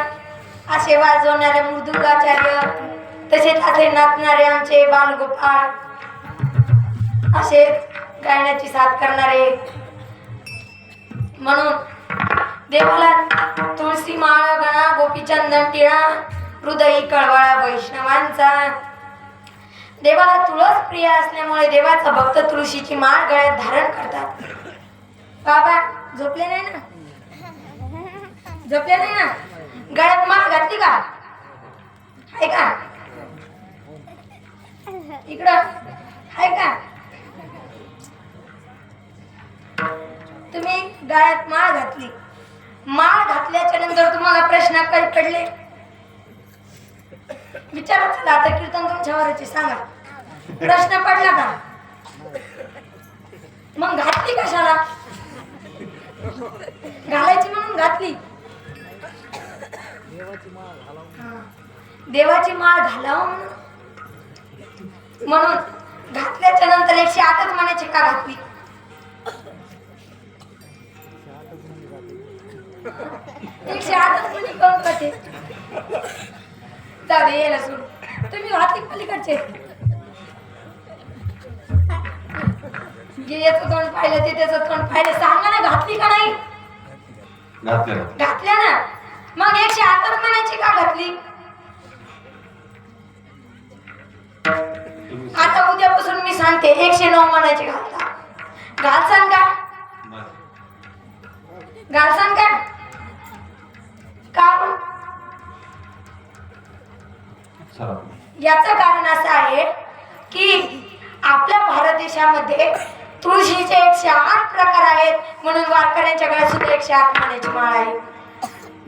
A: असे वाजवणारे मृदुंगाचार्य, तसेच असे नाचणारे आमचे बालगोपाळ, असे गायनाची साथ करणारे. म्हणून देवाला तुळशी माळ गणा, गोपीचंदन टिळा, हृदयी कळवळा वैष्णवांचा. देवाला तुळस प्रिय असल्यामुळे देवाचा भक्त तुळशीची माळ गळ्यात धारण करतात. बाबा झोपले नाही ना? झोपले नाही ना? गळ्यात माळ घातली का? आहे का? इकडं आहे का? तुम्ही गळ्यात माळ घातली. माळ घातल्याच्या नंतर तुम्हाला प्रश्न काही पडले? विचारा. चला आता कीर्तन तुमच्यावरची सांगा. प्रश्न पडला का? मग घातली कशाला? घालायची म्हणून घातली. देवाची माळ घालावं म्हणून घातल्याच्या नंतर 108च म्हणायची का घातली? 108च म्हणे कोण करते? जाऊ दे, यायला सोड. तुम्ही घातली पलीकडचे. याचं तोंड पाहिलं ते त्याचं तोंड पाहिलं. सांगा ना, घातली का नाही? घातल्या ना. मग 108च म्हणायची का घातली? आता उद्यापासून मी सांगते 109 म्हणायची घालता. घालसान का? घालसान का? का? याचं कारण असं आहे की आपल्या भारत देशामध्ये तुळशीचे 108 प्रकार आहेत. म्हणून वारकऱ्यांच्या गळ्यात सुद्धा 108 म्हणायची माळ आहे.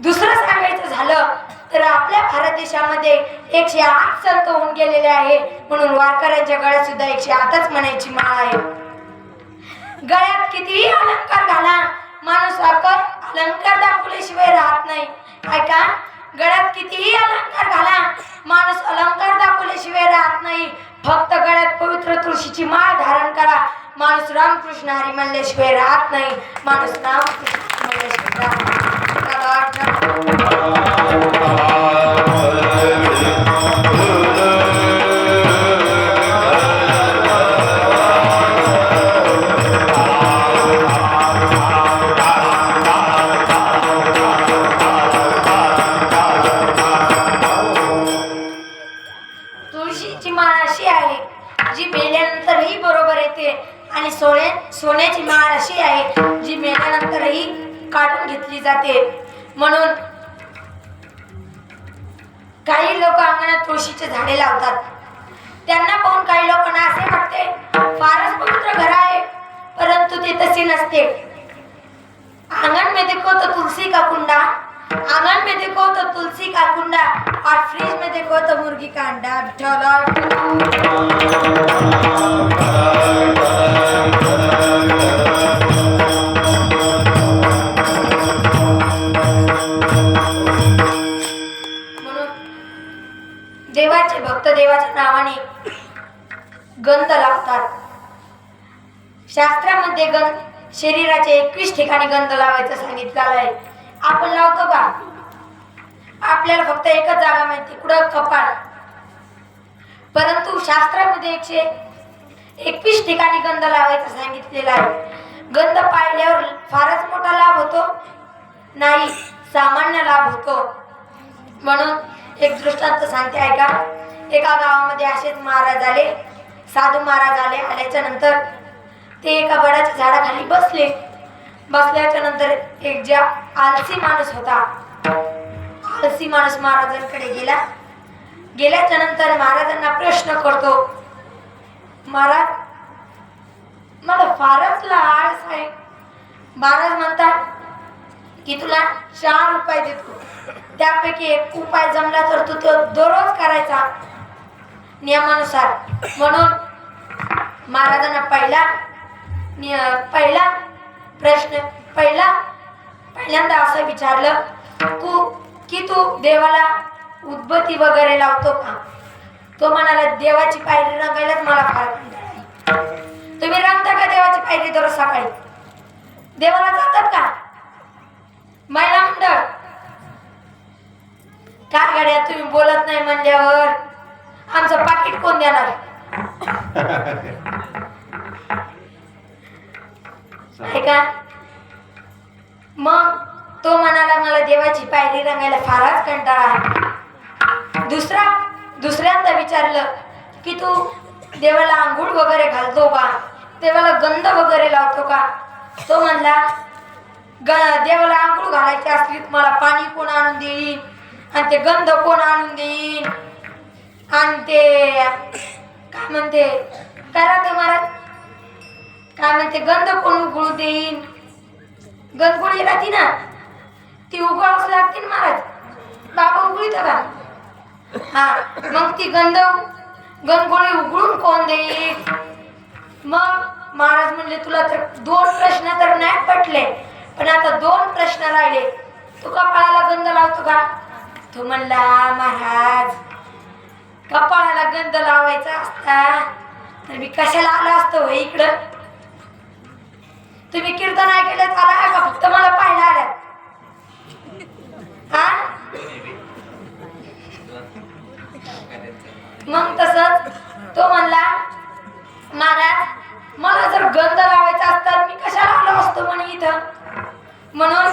A: दुसरं सांगायचं झालं तर आपल्या भारत देशामध्ये 108 संत होऊन गेलेले आहे. म्हणून वारकऱ्यांच्या गळ्यात सुद्धा 108च म्हणायची माळ आहे. गळ्यात कितीही अलंकार घाला, माणूस अलंकार दाखवल्याशिवाय राहत नाही. ऐका, गळ्यात कितीही अलंकार घाला, माणूस अलंकार दाखवल्याशिवाय राहत नाही. फक्त गळ्यात पवित्र तुळशीची माळ धारण करा, माणूस रामकृष्ण हरी म्हणल्याशिवाय राहत नाही. माणूस रामकृष्ण म्हणल्याशिवाय राहत नाही. तुळशीची माळ अशी आहे जी मेल्यानंतरही बरोबर येते, आणि सोन्याची माळ अशी आहे जी मेल्यानंतरही काढून घेतली जाते. म्हणून काही लोक अंगणात तुळशीचे झाडे लावतात. त्यांना पाहून काही लोकांना असे वाटते फारच पवित्र घर आहे, परंतु ते तसे नसते. आंगन में देखो तो तुलसी का कुंडा, आंगन में देखो तो तुलसी का कुंडा, और फ्रिज में देखो तो मुर्गी का अंडा. म्हणून देवाचे भक्त देवाच्या नावाने गंध लावतात. शास्त्रामध्ये शरीराचे 21 ठिकाणी गंध लावायचं सांगितलेलं आहे. आपण लावतो का? आपल्याला फक्त एकच जागा माहिती, कुठं? कपाळ. परंतु शास्त्रामध्ये 121 ठिकाणी गंध लावायचं सांगितलेलं आहे. गंध पाळल्यावर फारच मोठा लाभ होतो नाही, सामान्य लाभ होतो. म्हणून एक दृष्टांत सांगते, ऐका. एका गावामध्ये असेच महाराज आले, साधू महाराज आले. आल्याच्या नंतर ते एका वडाच्या झाडाखाली बसले. बसल्याच्या नंतर एक ज्या आलसी माणूस होता, आलसी माणूस महाराजांकडे गेला. गेल्याच्या नंतर महाराजांना प्रश्न करतो, महाराज मला फारच आळस आहे. महाराज म्हणतात की तुला 4 उपाय देतो, त्यापैकी एक उपाय जमला तर तू तो दररोज करायचा नियमानुसार. म्हणून महाराजांना पहिल्यांदा असं विचारलं की तू देवाला उदबत्ती वगैरे लावतो का? तो म्हणाला, देवाची पायरी रंगायलाच मला फार कंटाळा आहे. तुम्ही रंगता का देवाची पायरी दररोज सकाळी? देवाला जातात का? महिला मंडळ गड्या तुम्ही बोलत नाही म्हणल्यावर आमचं पाकिट कोण देणार? आहे का? मग तो म्हणाला मला देवाची पायरी रंगायला फारच कंटाळा आहे. दुसऱ्यांदा विचारलं की तू देवाला आंघोळ वगैरे घालतो का, देवाला गंध वगैरे लावतो का? तो म्हणला देवाला आंघोळ घालायची असली तर मला पाणी कोण आणून देईन, आणि ते गंध कोण आणून देईन, आणि ते काय म्हणते काय राहते महाराज, काय म्हणते गंध कोण उघडू देईन, गंधगोळी राहते ना ती उघडावच लागते ना महाराज. बाबा उघडीत का? हा, मग ती गंधगोळी उघडून कोण देईल? मग महाराज म्हणले तुला तर 2 प्रश्न तर नाही पटले, पण आता 2 प्रश्न राहिले. तू कपाळाला गंध लावतो का? तो म्हणला महाराज कपाळाला गंध लावायचा असता तर मी कशाला आलो असतो हो इकडं? तुम्ही कीर्तन ऐकलं आला का फक्त मला पाहायला आल्या? हा, मग तसंच तो म्हणला महाराज मला जर गंध लावायचा असता मी कशाला आलो असतो म्हणे इथं. म्हणून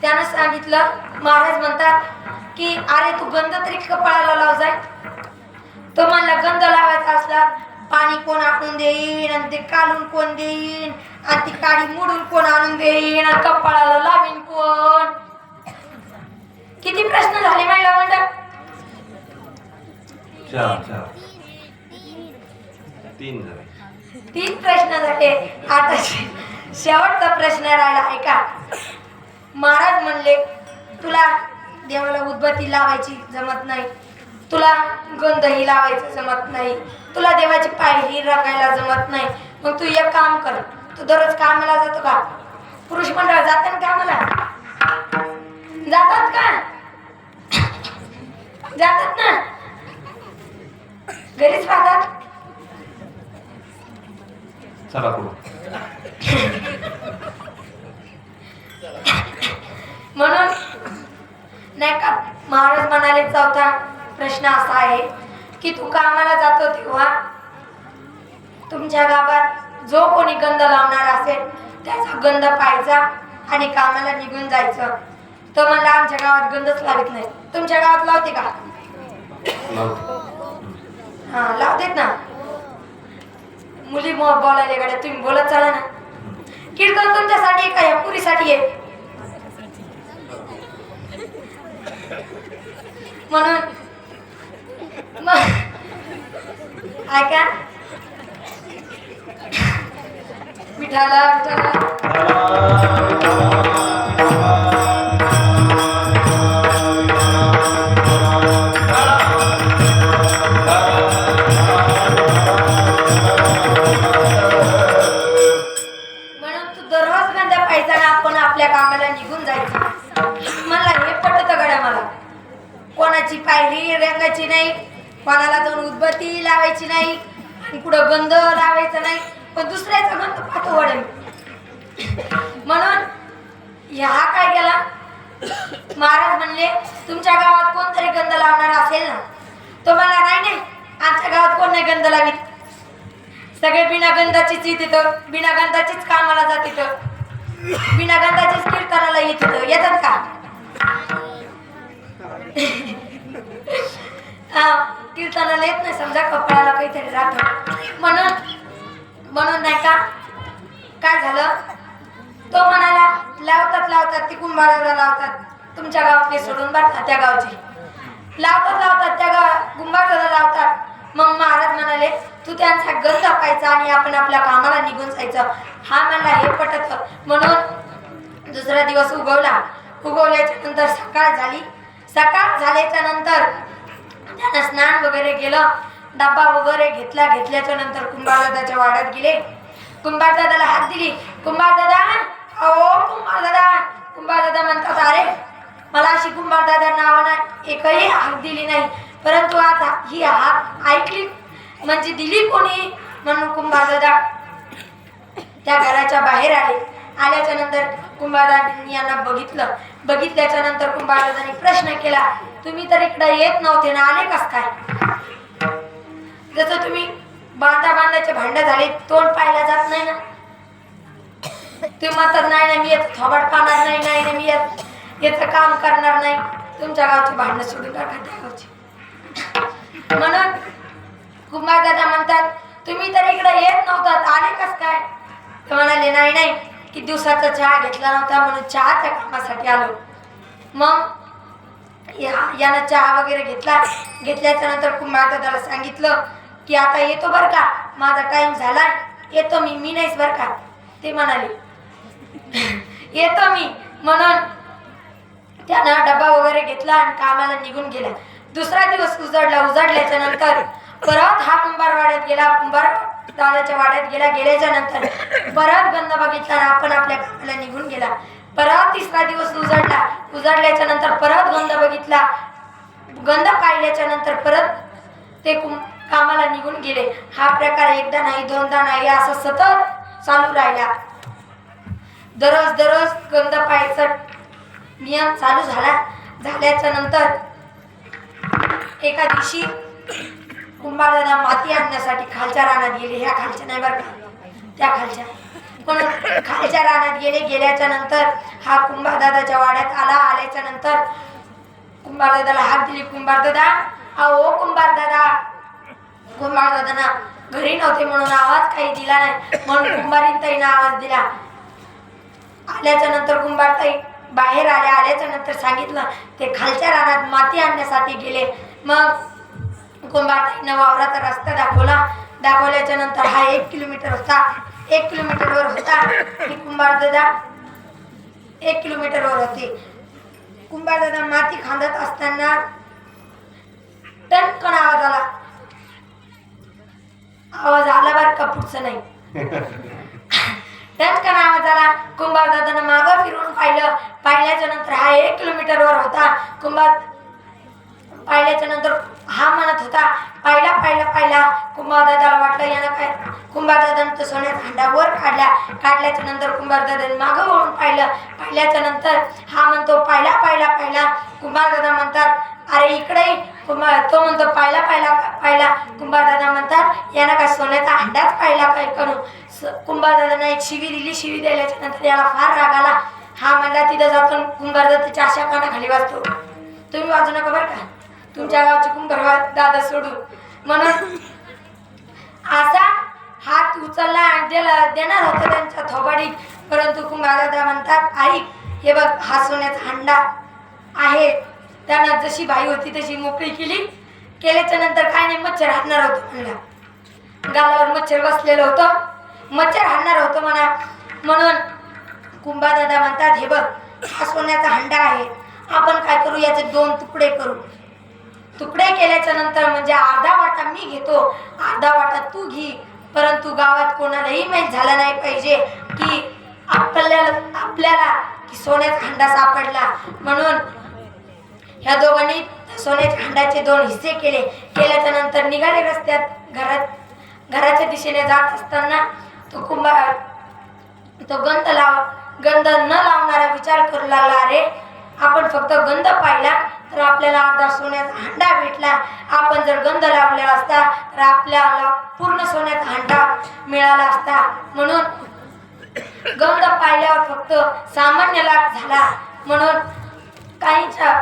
A: त्यानं सांगितलं, महाराज म्हणतात की अरे तू गंध तरी कपाळाला लाव जाय. तो म्हणला गंध लावायचा असला पाणी कोण आणून देईन, आणि ते काढून कोण देईन, आणि ती काडी मोडून कोण आणून देईन, आणि कपाळाला लावीन कोण? किती प्रश्न झाले महिला मंडळ?
C: 4 3 झाले.
A: 3 प्रश्न झाले. आता शेवटचा प्रश्न राहिला आहे का? महाराज म्हणले तुला देवाला उदबत्ती लावायची जमत नाही, तुला गंधही लावायचं जमत नाही, तुला देवाची पायरी रंगायला जमत नाही. मग तू एक काम कर, तू दररोज कामाला जातो का? पुरुष मंडळ जातात का? कामाला जातात का? जातात ना? घरीच राहतात?
C: चला पुढं.
A: म्हणून नाही का महाराज म्हणाले 4था प्रश्न असा आहे की तू कामाला जातो तेव्हा तुमच्या गावात जो कोणी गंध लावणार असेल त्याचा गंध पाहायचा आणि कामाला निघून जायचं. तर म्हणला आमच्या गावात गंधच लावत नाही. तुमच्या गावात लावते का? हा, लावतेत ना. मुली बोलायला गाड्या तुम्ही बोलत चाला ना. कीर्तन तुमच्यासाठी का या पुरीसाठी आहे? म्हणून ऐका विठाला म्हणून तू दररोज गंधा पाहिजे ना आपण आपल्या कामाला निघून जायचं. मला हे पटत गड्या. मला कोणाची पायरी रंगायची नाही, कोणाला जाऊन उदबत्ती लावायची नाही, आणि कुठं गंध लावायचा नाही, पण दुसऱ्याचा गंध पाहतो वडे. म्हणून ह्या काय केला महाराज म्हणले तुमच्या गावात कोणतरी गंध लावणार असेल ना? तो मला नाही आमच्या गावात कोण नाही गंध लावीत, सगळे बिना गंधाचीच येत, बिना गंधाचीच कामाला जात येतं, बिना गंधाचीच कीर्तनाला येतात का? कीर्तनाला येत नाही समजा, कपड्याला काहीतरी राहत. म्हणून नाही का काय झालं, तो म्हणाला लावतात ती कुंभाराला लावतात, तुमच्या गावातले सोडून बरं त्या गावची लावतात त्या कुंभाराला लावतात. मग महाराज म्हणाले तू त्यांचा गंध पाहायचा आणि आपण आपल्या कामाला निघून जायचं. हा मला हे पटत. म्हणून दुसरा दिवस उगवल्याच्या नंतर सकाळ झाली. सकाळ झाल्याच्या नंतर त्यानं स्नान वगैरे केलं, डब्बा वगैरे घेतल्याच्या नंतर कुंभारदादाच्या वाड्यात गेले. कुंभारदादाला हात दिली. कुंभारदादा कुंभारदादा म्हणतात अरे मला अशी कुंभारदादा नावानं एकही हाक दिली नाही, परंतु आता ही हाक ऐकली म्हणजे दिली कोणी? म्हणून कुंभारदादा त्या घराच्या बाहेर आले. आल्याच्या नंतर कुंभारदादांनी यांना बघितलं. बघितल्याच्या नंतर कुंभारदादाने प्रश्न केला, तुम्ही तर इकडे येत नव्हते ना, आले कस काय? जसं तुम्ही बांधाचे भांडं झाले, तोंड पाहायला जात नाही ना. तुम्ही म्हणतात नाही ना मी याचं थोबाड पाहणार नाही, नाही ना मी याचं काम करणार नाही. तुमच्या गावची भांडणं सोडून टाका त्या गावची. म्हणून कुंभारदादा म्हणतात, तुम्ही तर इकडे येत नव्हतात, आले कस काय? ते म्हणाले, नाही नाही की दिवसाचा चहा घेतला नव्हता म्हणून चहाच्या कामासाठी आलो. मग यानं चहा वगैरे घेतल्याच्या नंतर कुंभारदादाला सांगितलं की आता येतो बरं का, माझा टाइम झालाय, येतो मी नाहीच बरं का. ते म्हणाले येतो मी. म्हणून त्यानं डबा वगैरे घेतला आणि कामाला निघून गेला. दुसरा दिवस उजाडल्याच्या नंतर परत हा कुंभारवाड्यात गेला. कुंभारदादाच्या वाड्यात गेल्याच्या नंतर परत गंध बघितला आणि आपण आपल्या कामाला निघून गेला. परत तिसरा दिवस उजाडल्याच्या नंतर परत गंध बघितला. गंध पाहिल्याच्या नंतर परत ते कामाला निघून गेले. हा प्रकार एकदा नाही, दोनदा नाही, असं सतत चालू राहिला. दररोज गंध पाहायचा नियम चालू झाल्याच्या नंतर एका दिवशी कुंभारदादा माती आणण्यासाठी खालच्या रानात गेले. ह्या खालच्या नाही बरं का, त्या खालच्या. पण खालच्या रानात गेल्याच्या नंतर हा कुंभारदादाच्या वाड्यात आल्याच्या नंतर कुंभारदादाला हाक दिली. कुंभारदादा, अहो कुंभारदादा. कुंभारदादांना घरी नव्हते म्हणून आवाज काही दिला नाही, म्हणून कुंभारीताईनं आवाज दिला. आल्याच्या नंतर कुंभारताई बाहेर आल्याच्या नंतर सांगितलं ते खालच्या रानात माती आणण्यासाठी गेले. मग कुंभारताईनं वावराचा रस्ता दाखवल्याच्या नंतर हा 1 किलोमीटर होता. 1 किलोमीटरवर होता की कुंभारदादा 1 किलोमीटरवर होते. कुंभारदादा माती खांदत असताना टणकन आवाज आला बरं का, पुढचं नाही. टणकन आवाज आला. कुंभारदादानं मागं फिरून पाहिल्याच्या नंतर हा 1 किलोमीटरवर होता. पाहिल्याच्या नंतर हा म्हणत होता, पाहिला. कुंभारदादाला वाटलं यानं काय. कुंभारदादानं तो सोन्याचा हांडा वर काढल्याच्या नंतर कुंभारदादाने मागं वळून पाहिल्याच्या नंतर हा म्हणतो पाहिला. कुंभारदादा म्हणतात, अरे इकडे. तो म्हणतो पाहिला. कुंभारदादा म्हणतात, यानं काय सोन्याचा हांडाच पाहिला काय करू. कुंभारदादांना एक शिवी दिली. शिवी दिल्याच्या नंतर याला फार राग आला. हा म्हणला तिथं जातो कुंभारदादाच्या अशा कानाखाली वाजतो. तुम्ही वाजू नका बरं का, तुमच्या गावचे कुंभारदादा सोडून. म्हणून असा हात उचलला आणि देणार होता त्यांच्या थोबाडीत. परंतु कुंभारदादा म्हणतात, आई हे बघ, हा सोन्याचा हांडा आहे. त्यानं जशी बाई होती तशी मोकळी केल्याच्या नंतर काय नाही, मच्छर हाणणार होतं म्हणला. गालावर मच्छर बसलेलं होतं, मच्छर हाणणार होतं म्हणून कुंभारदादा म्हणतात, हे बघ, हा सोन्याचा हांडा आहे. आपण काय करू, याचे 2 तुकडे करू. तुकडे केल्याच्या नंतर म्हणजे अर्धा वाटा मी घेतो, अर्धा वाटा तू घे. परंतु गावात कोणालाही माहीत झालं नाही पाहिजे की आपल्याला की सोन्याचा हांडा सापडला. म्हणून ह्या दोघांनी सोन्याच्या हांड्याचे 2 हिस्से केल्याच्या नंतर निघाले रस्त्यात. घराच्या दिशेने जात असताना तो गंध न लावणारा विचार करू लागला, अरे आपण फक्त गंध पाहिला तर आपल्याला अर्धा सोन्याचा हांडा भेटला. आपण जर गंध लावलेला असता तर आपल्याला पूर्ण सोन्याचा हांडा मिळाला असता. म्हणून गंध पाहिल्यावर फक्त सामान्य लाभ झाला. म्हणून काहींच्या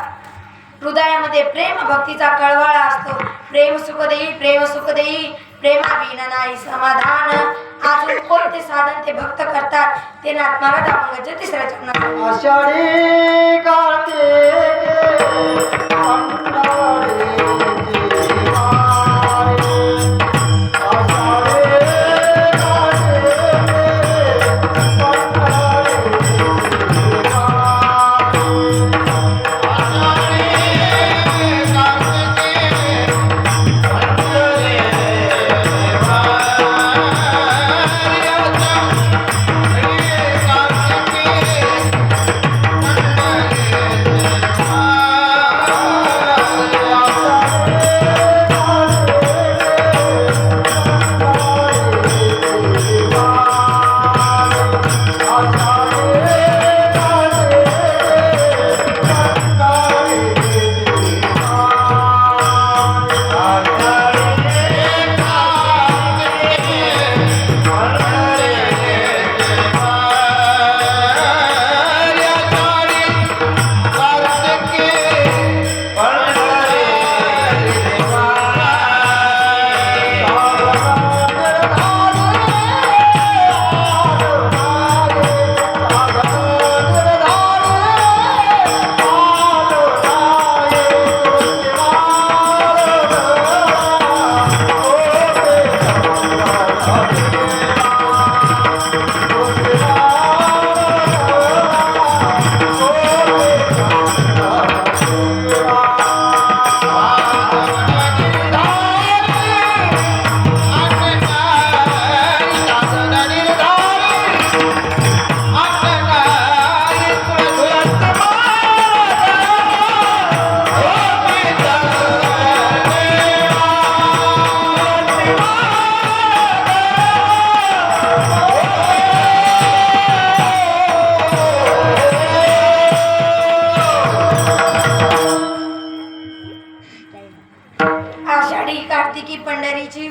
A: हृदयामध्ये प्रेम भक्तीचा कळवळा असतो. प्रेम सुख देई प्रेमाविना नाही समाधान. अजून कोणते साधन ते भक्त करतात ते नाथ महाराज अभंगाच्या 3ऱ्या चरणात.
B: आषाढी कार्तिके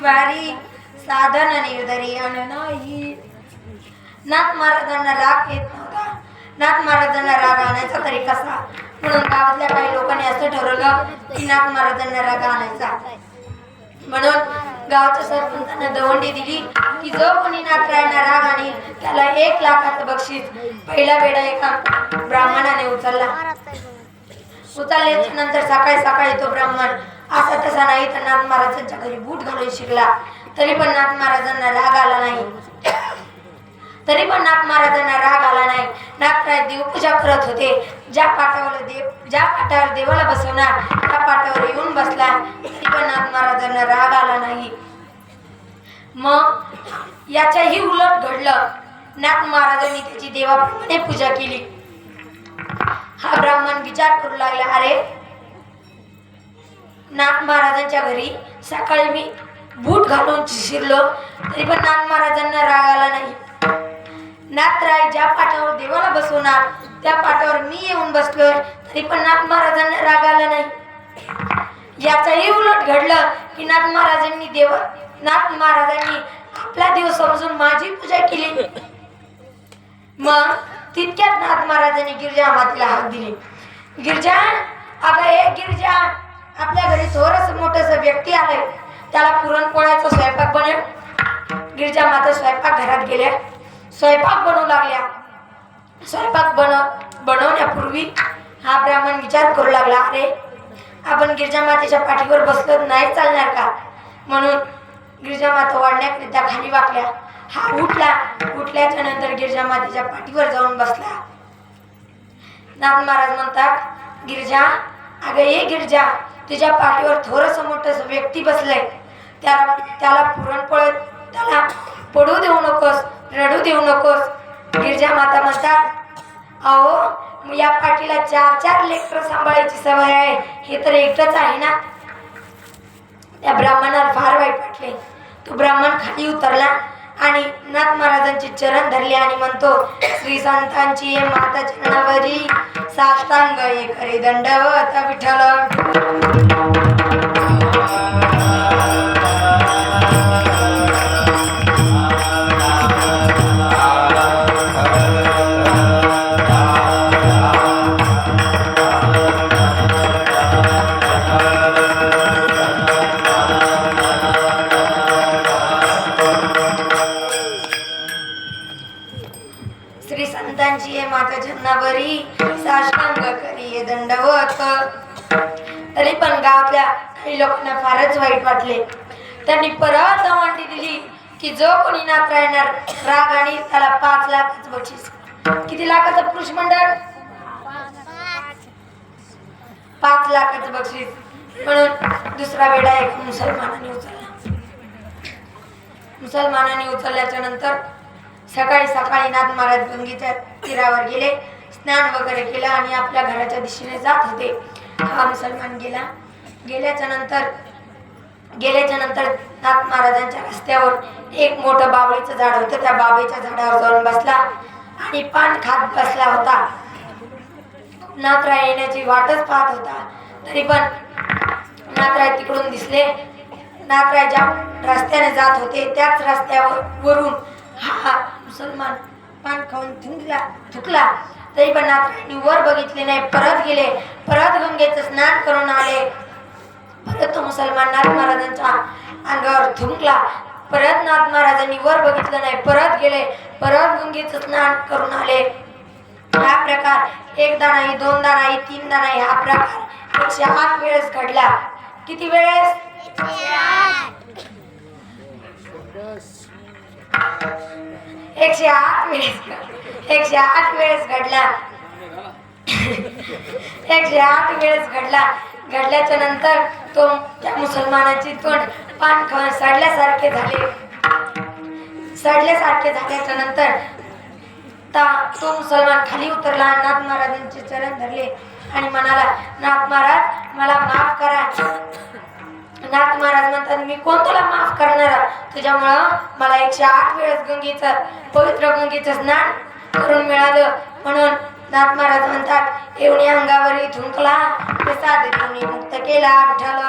A: वारी साधन निर्धरी अन नाही. नाथ महाराजांना राग येत नव्हता. नाथ महाराजांना राग आणायचा तरी कसा, म्हणून गावातल्या काही लोकांनी असं ठरवलं की नाथ महाराजांना राग आणायचा. म्हणून गावच्या सरपंचाने दवंडी दिली की जो कोणी नाथरायांना राग आणि त्याला 1 लाखाचं बक्षीस. पहिला वेळा एका ब्राह्मणाने उचलल्याच्या नंतर सकाळी सकाळी तो ब्राह्मण असा तसा नाही तर नाथ महाराजांच्या घरी बूट घालून शिकला. तरी पण नाथ महाराजांना राग आला नाही. नाथराय देवपूजा करत होते. ज्या पाटावर देवाला बसवणार त्या पाटावर येऊन बसला. तरी पण नाथ महाराजांना राग आला नाही. मग याच्याही उलट घडलं. नाथ महाराजांनी त्याची देवाप्रमाणे पूजा केली. हा ब्राह्मण विचार करू लागला, अरे नाथ महाराजांच्या घरी सकाळी मी बूट घालून शिरलो तरी पण नाथ महाराजांना राग आला नाही. नाथराय ज्या पाटावर देवाला बसवणार त्या पाटावर मी येऊन बसलोय तरी पण नाथ महाराजांना राग आला नाही. याचाही उलट घडलं की नाथ महाराजांनी आपला देव समजून माझी पूजा केली. मग तितक्यात नाथ महाराजांनी गिरजा मातेला हाक दिली. गिरजा, अगं हे गिरजा, आपल्या घरी थोडस मोठस व्यक्ती आलंय, त्याला पुरणपोळ्याचा स्वयंपाक बनव. गिरजा माता स्वयंपाक घरात गेल्या. स्वयंपाक बनवू लागल्या. स्वयंपाक बनवण्यापूर्वी हा ब्राह्मण विचार करू लागला, अरे आपण गिरजा मातेच्या पाठीवर बसलो नाही चालणार का. म्हणून गिरजा माता वाढण्याकरिता खाली वाकल्या. हा उठल्याच्या नंतर गिरजा मातेच्या पाठीवर जाऊन बसला. नाथ महाराज म्हणतात, गिरजा, अगं ये गिरजा, तुझ्या पाठीवर थोडस मोठस व्यक्ती बसलंय, त्याला पुरणपोळ्या त्याला पडू देऊ नकोस, रडू देऊ नकोस. गिरजा माता म्हणतात, अहो या पाठीला 4 लेकरं सांभाळायची सवय आहे, हे तर एकटंच आहे ना. त्या ब्राह्मणाला फार वाईट वाटले. तो ब्राह्मण खाली उतरला आणि नाथ महाराजांचे चरण धरले आणि म्हणतो, श्री संतांची माता चरणावरी साष्टांग करे दंडवत विठ्ठल. श्री संतांची माता चरणावरी साष्टांग करी दंडवत. तरी पण गावातल्या काही लोकांना फारच वाईट वाटले. त्यांनी परत दवंडी दिली की जो कोणी नाथरायांना राग आणि त्याला 5 लाखाचं बक्षीस. किती लाखाचं पुरुष मंडळ? 5 लाखाचं बक्षीस. म्हणून दुसरा वेळा एक मुसलमानाने उचलल्याच्या नंतर सकाळी सकाळी नाथ महाराज गंगेच्या तीरावर गेले, स्नान वगैरे केलं आणि आपल्या घराच्या दिशेने जात होते. हा मुसलमान गेल्याच्या नंतर नाथ महाराजांच्या रस्त्यावर एक मोठं बाबळीचं झाड होतं. त्या बाबळीच्या झाडावर जाऊन बसला आणि पान खात बसला होता. नाथराय येण्याची वाटच पाहत होता. तरी पण नाथराय तिकडून दिसले. नाथराय ज्या रस्त्याने जात होते त्याच रस्त्यावरून हा मुसलमान पान खाऊन थुकला. तरी पण नाथरायांनी वर बघितले नाही. परत गेले, परत गंगेचं स्नान करून आले. परत तो मुसलमान नाथ महाराजांच्या अंगावर थुंकला. परत नाथ महाराजांनी वर बघितलं नाही. परत गेले, परत गंगेचं स्नान करून आले. हा प्रकार 1दा नाही, 2दा नाही, 3दा नाही, हा प्रकार 108 वेळेस घडला. किती वेळेस? 108 वेळेस घडला. 108 वेळेस घडल्याच्या नंतर त्या मुसलमानाची तोंड पान खाऊन सडल्यासारखे झाल्याच्या नंतर तो मुसलमान खाली उतरला. नाथ महाराजांचे चरण धरले आणि म्हणाला, नाथ महाराज मला माफ करा. नाथ महाराज म्हणतात, मी कोण तुला माफ करणार? तुझ्यामुळं मला 108 वेळेस पवित्र गंगेचं स्नान करून मिळालं. म्हणून नाथ महाराज म्हणतात, एवढी अंगावरी थुंकला प्रसाद देऊन मुक्त केला विठ्ठल.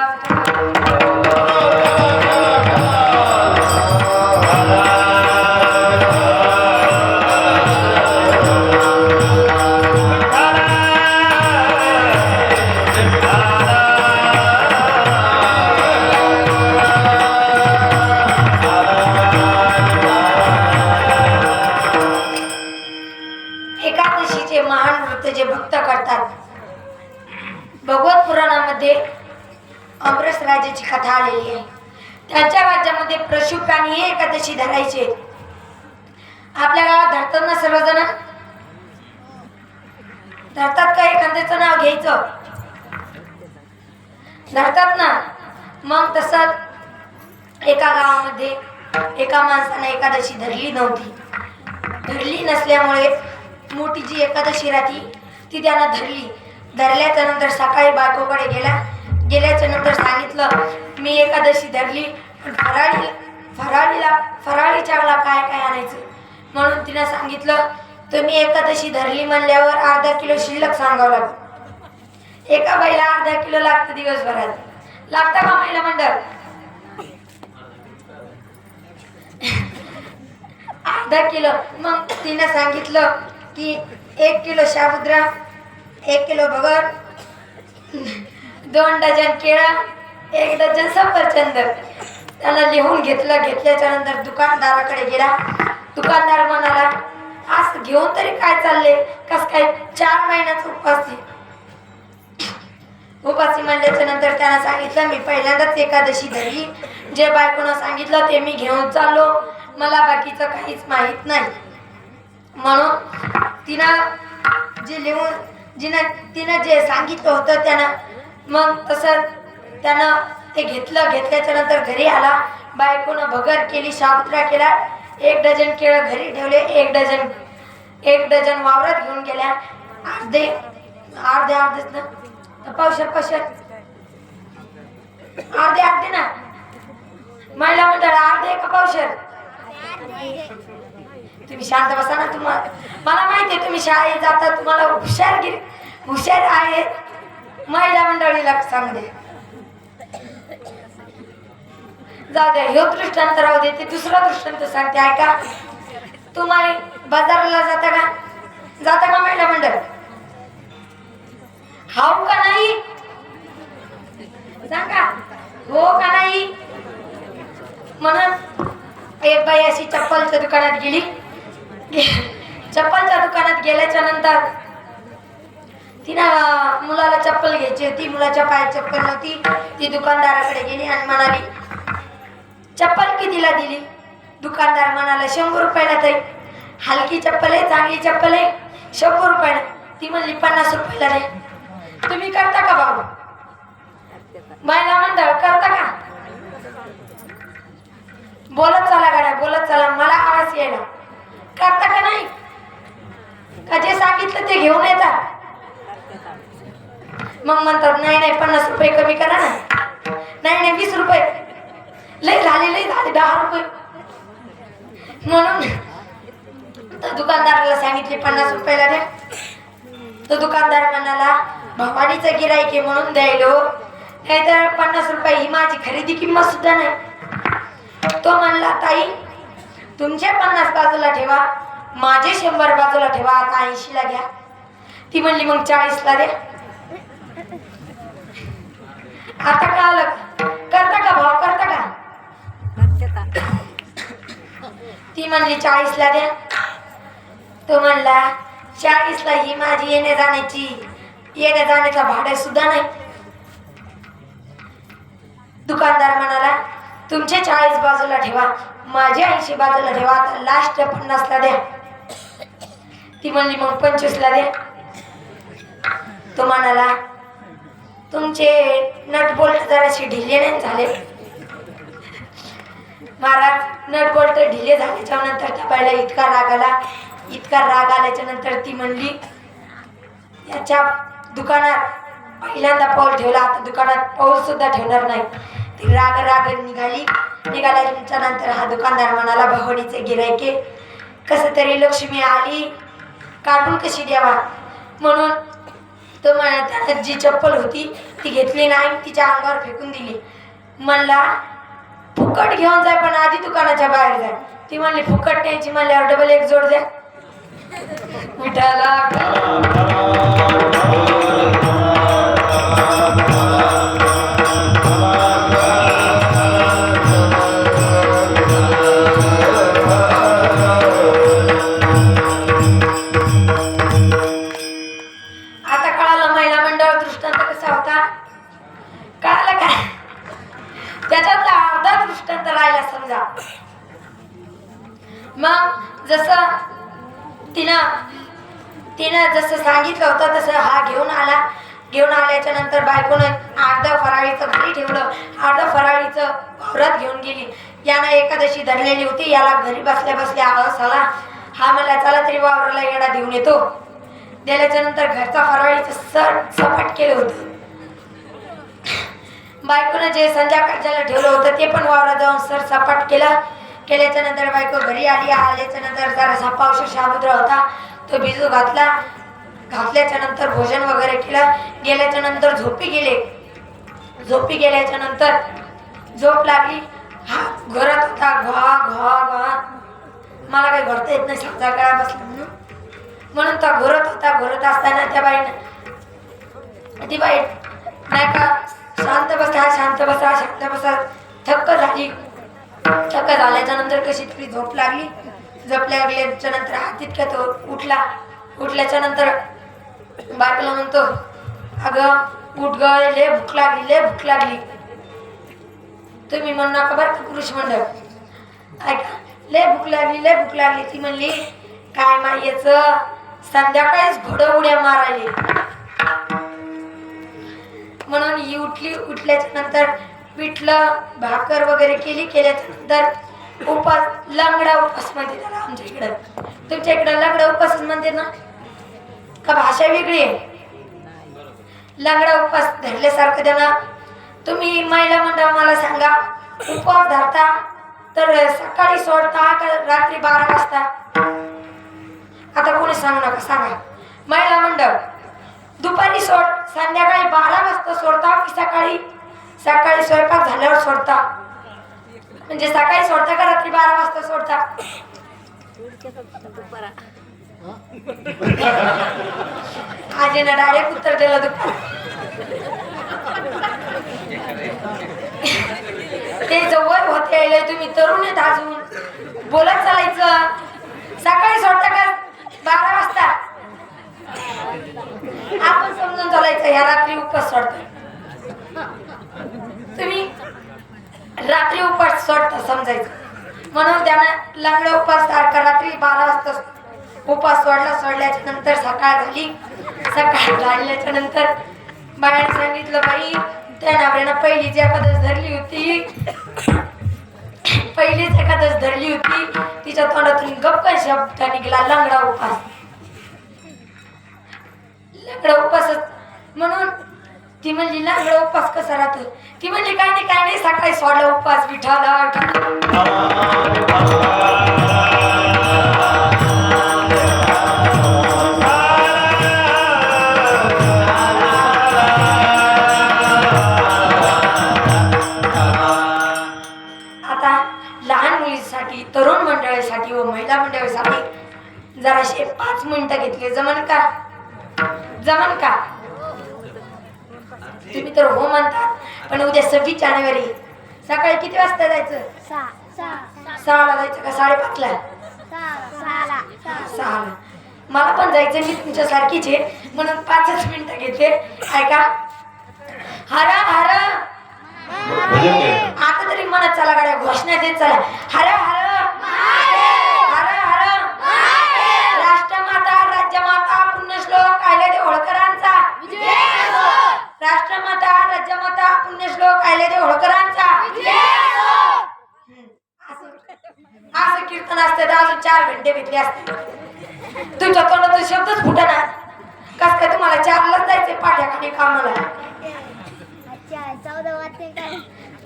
A: भगवत पुराणामध्ये अमरस राजाची कथा आलेली आहे. त्यांच्या राज्यामध्ये प्रशुभ प्राणी हे एकादशी धरायचे. आपल्या गावात धरतात ना सर्वजण? धरतात का? एखाद्याचं नाव घ्यायचं, धरतात ना? मग तसंच एका गावामध्ये एका माणसाने एकादशी धरली नव्हती. धरली नसल्यामुळे मोठी जी एकादशी राहती ती त्यानं धरली. धरल्याच्या नंतर सकाळी बायकोकडे गेल्याच्या नंतर सांगितलं, मी एकादशी धरली, पण फराळीच्या वेळेला काय काय आणायचं. म्हणून तिनं सांगितलं, तुम्ही एकादशी धरली म्हणल्यावर अर्धा किलो शिल्लक सांगावं लागतं. एका बाईला अर्धा किलो लागतं दिवसभरात. लागतं का महिला मंडळ? अर्धा किलो. मग तिने सांगितलं की 1 किलो साबुद्रा, 1 किलो भगर, 2 डझन केळं, 1 डझन सफरचंद. त्याला लिहून घेतल्याच्या नंतर दुकानदाराकडे गेला. दुकानदार म्हणाला, आज घेऊन तरी काय चालले, कस काय 4 महिन्याचं उपासी म्हणल्याच्या नंतर त्यानं सांगितलं, मी पहिल्यांदाच एकादशी धरली. जे बायकोनं सांगितलं ते मी घेऊन चाललो, मला बाकीचं काहीच माहीत नाही. म्हणून तिनं जे सांगितलं होतं त्यानं मग तसं त्यानं ते घेतल्याच्या नंतर घरी आला. बायकोनं भगर केली, साबुद्रा केला, 1 डझन केळं घरी ठेवले, 1 डझन वावरात घेऊन गेल्या. अर्धेच ना पावशर अर्धे ना महिला मंडळ, अर्धे का पावशर? तुम्ही शांत बसा ना. मला माहिती आहे तुम्ही शाळेत जाता, तुम्हाला हुशार आहे. महिला मंडळीला सांग दे, जाऊ द्या. ह्यो दृष्टांत राहू दे, ते दुसरा दृष्टांत सांगते ऐका. तुम्ही बाजाराला जाता का महिला मंडळ? हाव का नाही सांगा, हो का नाही? म्हणून एक बाई अशी चप्पलच्या दुकानात गेली. चप्पलच्या दुकानात गेल्याच्या नंतर तिनं मुलाला चप्पल घ्यायची होती. मुलाच्या पायात चप्पल नव्हती. ती दुकानदाराकडे गेली आणि म्हणाली, चप्पल कितीला दिली? दुकानदार म्हणाला, 100 रुपयाला. ताई, हलकी चप्पल आहे, चांगली चप्पल आहे, 100 रुपयाला. ती म्हणली 50 रुपयाला दे. तुम्ही करता का बाबा? महिला मंडळ करता का? बोलत चला गाड्या, बोलत चला, मला आवाज यायला. करता का नाही? का जे सांगितलं ते घेऊन येतात? मग म्हणतात, नाही 50 रुपये कमी करा ना. नाही 20 रुपये, लय झाले 10 रुपये. म्हणून तर दुकानदाराला सांगितले 50 रुपयाला द्या. तो दुकानदार म्हणाला, भवानीचं गिराईक आहे म्हणून द्यायलो, नाहीतर 50 रुपये ही माझी खरेदी किंमत सुद्धा नाही. तो म्हणला, ताई तुमचे 50 बाजूला ठेवा, माझे 100 बाजूला ठेवा, आता 80 ला घ्या. ती म्हणली, मग 40 ला द्या. आता कळालं? करता का भाव? करता का? ती म्हणली 40 ला द्या. तो म्हणला, 40 ला ही माझी येण्या जाण्याचा भाडे सुद्धा नाही. दुकानदार म्हणाला, तुमचे 40 बाजूला ठेवा, माझे 80 बाजूला ठेवा, आता लास्ट 50 ला द्या. ती म्हणली, मग 25 ला द्या. तो म्हणाला, तुमचे नट बोल्ट जराशी ढिले नाही झाले? महाराज, नट बोल्ट ढिले झाल्याच्या नंतर त्या बाईला इतका राग आल्याच्या नंतर ती म्हणली, याच्या दुकानात पहिल्यांदा पाऊल ठेवला, आता दुकानात पाऊल सुद्धा ठेवणार नाही. ती राग निघाल्याच्या नंतर हा दुकानदार म्हणाला, भवानीचे गिरायके, कसं तरी लक्ष्मी आली, काढून कशी द्यावा. म्हणून तो त्यात जी चप्पल होती ती घेतली नाही, तिच्या अंगावर फेकून दिली. म्हणला, फुकट घेऊन जाय, पण आधी दुकानाच्या बाहेर जाय. ती म्हणली, फुकट न्यायची म्हणल्यावर डबल 1 जोड द्या. मिठाला आता कळालं महिला मंडळ दृष्टांत कसा जा. मग जसं तिनं जसं सांगितलं होतं तसं हा घेऊन आल्याच्या नंतर बायकोनं अर्धा फराळीचं घरी ठेवलं, अर्धा फराळीचं वावरात घेऊन गेली. यानं एकादशी धरलेली होती. याला घरी बसल्या बसल्या आळस आला. हा मला चला तरी वावराला येडा देऊन येतो. दिल्याच्या नंतर घरचा फराळीचं सपाट केलं होतं. बायकोनं जे संध्याकाळच्याला ठेवलं होतं ते पण वावरात जाऊन सपाट केल्याच्या नंतर बायको घरी आल्याच्या नंतर जरासा पावशेर साबुदाणा होता तो भिजू घातल्याच्या नंतर भोजन वगैरे केलं. गेल्याच्या नंतर झोपी गेल्याच्या नंतर झोप लागली. हा घरात होता घा मला काही घडता येत नाही समजा गळा बसला म्हणून तो घोरत होता. घोरत असताना ती बाई नाही का शांत बसा थक्क झाल्याच्या नंतर कशी तरी झोप लागल्याच्या नंतर हा तितक्यात उठल्याच्या नंतर बायकोला म्हणतो, अगं उठ ग, लय भूक लागली. तुम्ही म्हणू नका बरं का पुरुष मंडळ, ऐका, लय भूक लागली. ती म्हणली काय माहितीच संध्याकाळीच घोडं उड्या मारायले. म्हणून ही उठल्याच्या नंतर पिठलं भाकर वगैरे केल्याच्या नंतर उपास, लंगडा उपास म्हणते त्याला आमच्या इकडं. तुमच्या इकडं लंगडा उपास म्हणते ना का भाषा वेगळी आहे? लंगडा उपास धरल्यासारखं त्यांना. तुम्ही महिला मंडळ मला सांगा, उपवास धरता तर सकाळी सोडता का रात्री 12 वाजता? आता कोणी सांगू नका, सांगा. महिला मंडळ दुपारी संध्याकाळी 12 वाजता सोडता की सकाळी स्वयंपाक झाल्यावर सोडता? म्हणजे सकाळी सोडता का रात्री 12 वाजता सोडता? आजीनं डायरेक्ट उत्तर दिलं दुपार. ते जवळ होते तुम्ही तरुण आहेत अजून बोलत चालायचं. सकाळी सोडता का 12 वाजता? आपण समजून चालायचं ह्या रात्री उपास सोडता. तुम्ही रात्री उपास सोडता समजायचं. म्हणून त्यानं लंगडा उपास सारखा रात्री 12 वाजता उपास सोडल्याच्या नंतर सकाळ झाल्याच्या नंतर बायाने सांगितलं, बाई त्या नवऱ्यानं पहिलीच एकादश धरली होती. तिच्या तोंडातून गप्प शब्द निघाला लंगडा उपास. म्हणून ती म्हणली लंगडा उपास कसा राहतो? ती म्हणली काय नाही सकाळी सोडला उपास विठाला. तरुण मंडळीसाठी व महिला मंडळीसाठी जराशे 5 मिनिटं घेतले. जमन का? तुम्ही तर हो म्हणतात, पण उद्या 26 जानेवारी सकाळी किती वाजता जायचं? 6ला जायचं का 5:30ला? 6ला. मला पण जायचं, मी तुमच्या सारखीच आहे म्हणून 5च मिनिटं घेते. ऐका, हर आता तरी म्हणत चला गाड्या, घोषणा देत चला. हर राष्ट्रमाता राज्यमाता पुण्यश्लोक अहिल्यादेवी होळकरांचा. राष्ट्रमाता राज्यमाता पुण्यश्लोक अहिल्यादेवी होळकरांचा. असं कीर्तन असते तर अजून 4 घंटे भेटले असते. तुमच्या तोंडातून शब्दच फुटना. कस काय तुम्हाला 4लाच जायचंय पाठ्याखाली कामाला?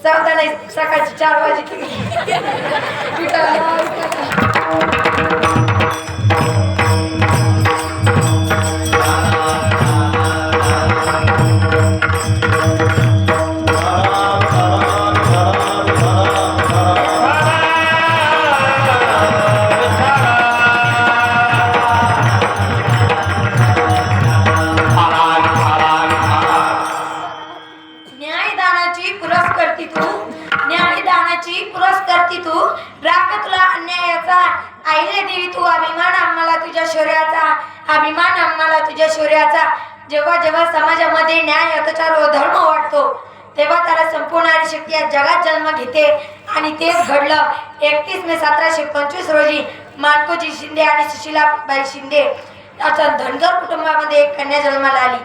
A: 14 नाही, सकाळची 4 वाजता. पुरस्कर्ती तू राख तुला अन्यायाचा. अहिल्यादेवी तू अभिमान आम्हाला तुझ्या शौर्याचा. जेव्हा समाजामध्ये न्याय, अत्याचार व धर्म वाटतो तेव्हा त्याला संपवणारी शक्ती या जगात जन्म घेते. आणि तेच घडलं. 31 मे 1725 रोजी माणकोजी शिंदे आणि सुशीलाबाई शिंदे याच्या धनगर कुटुंबामध्ये एक कन्या जन्माला आली.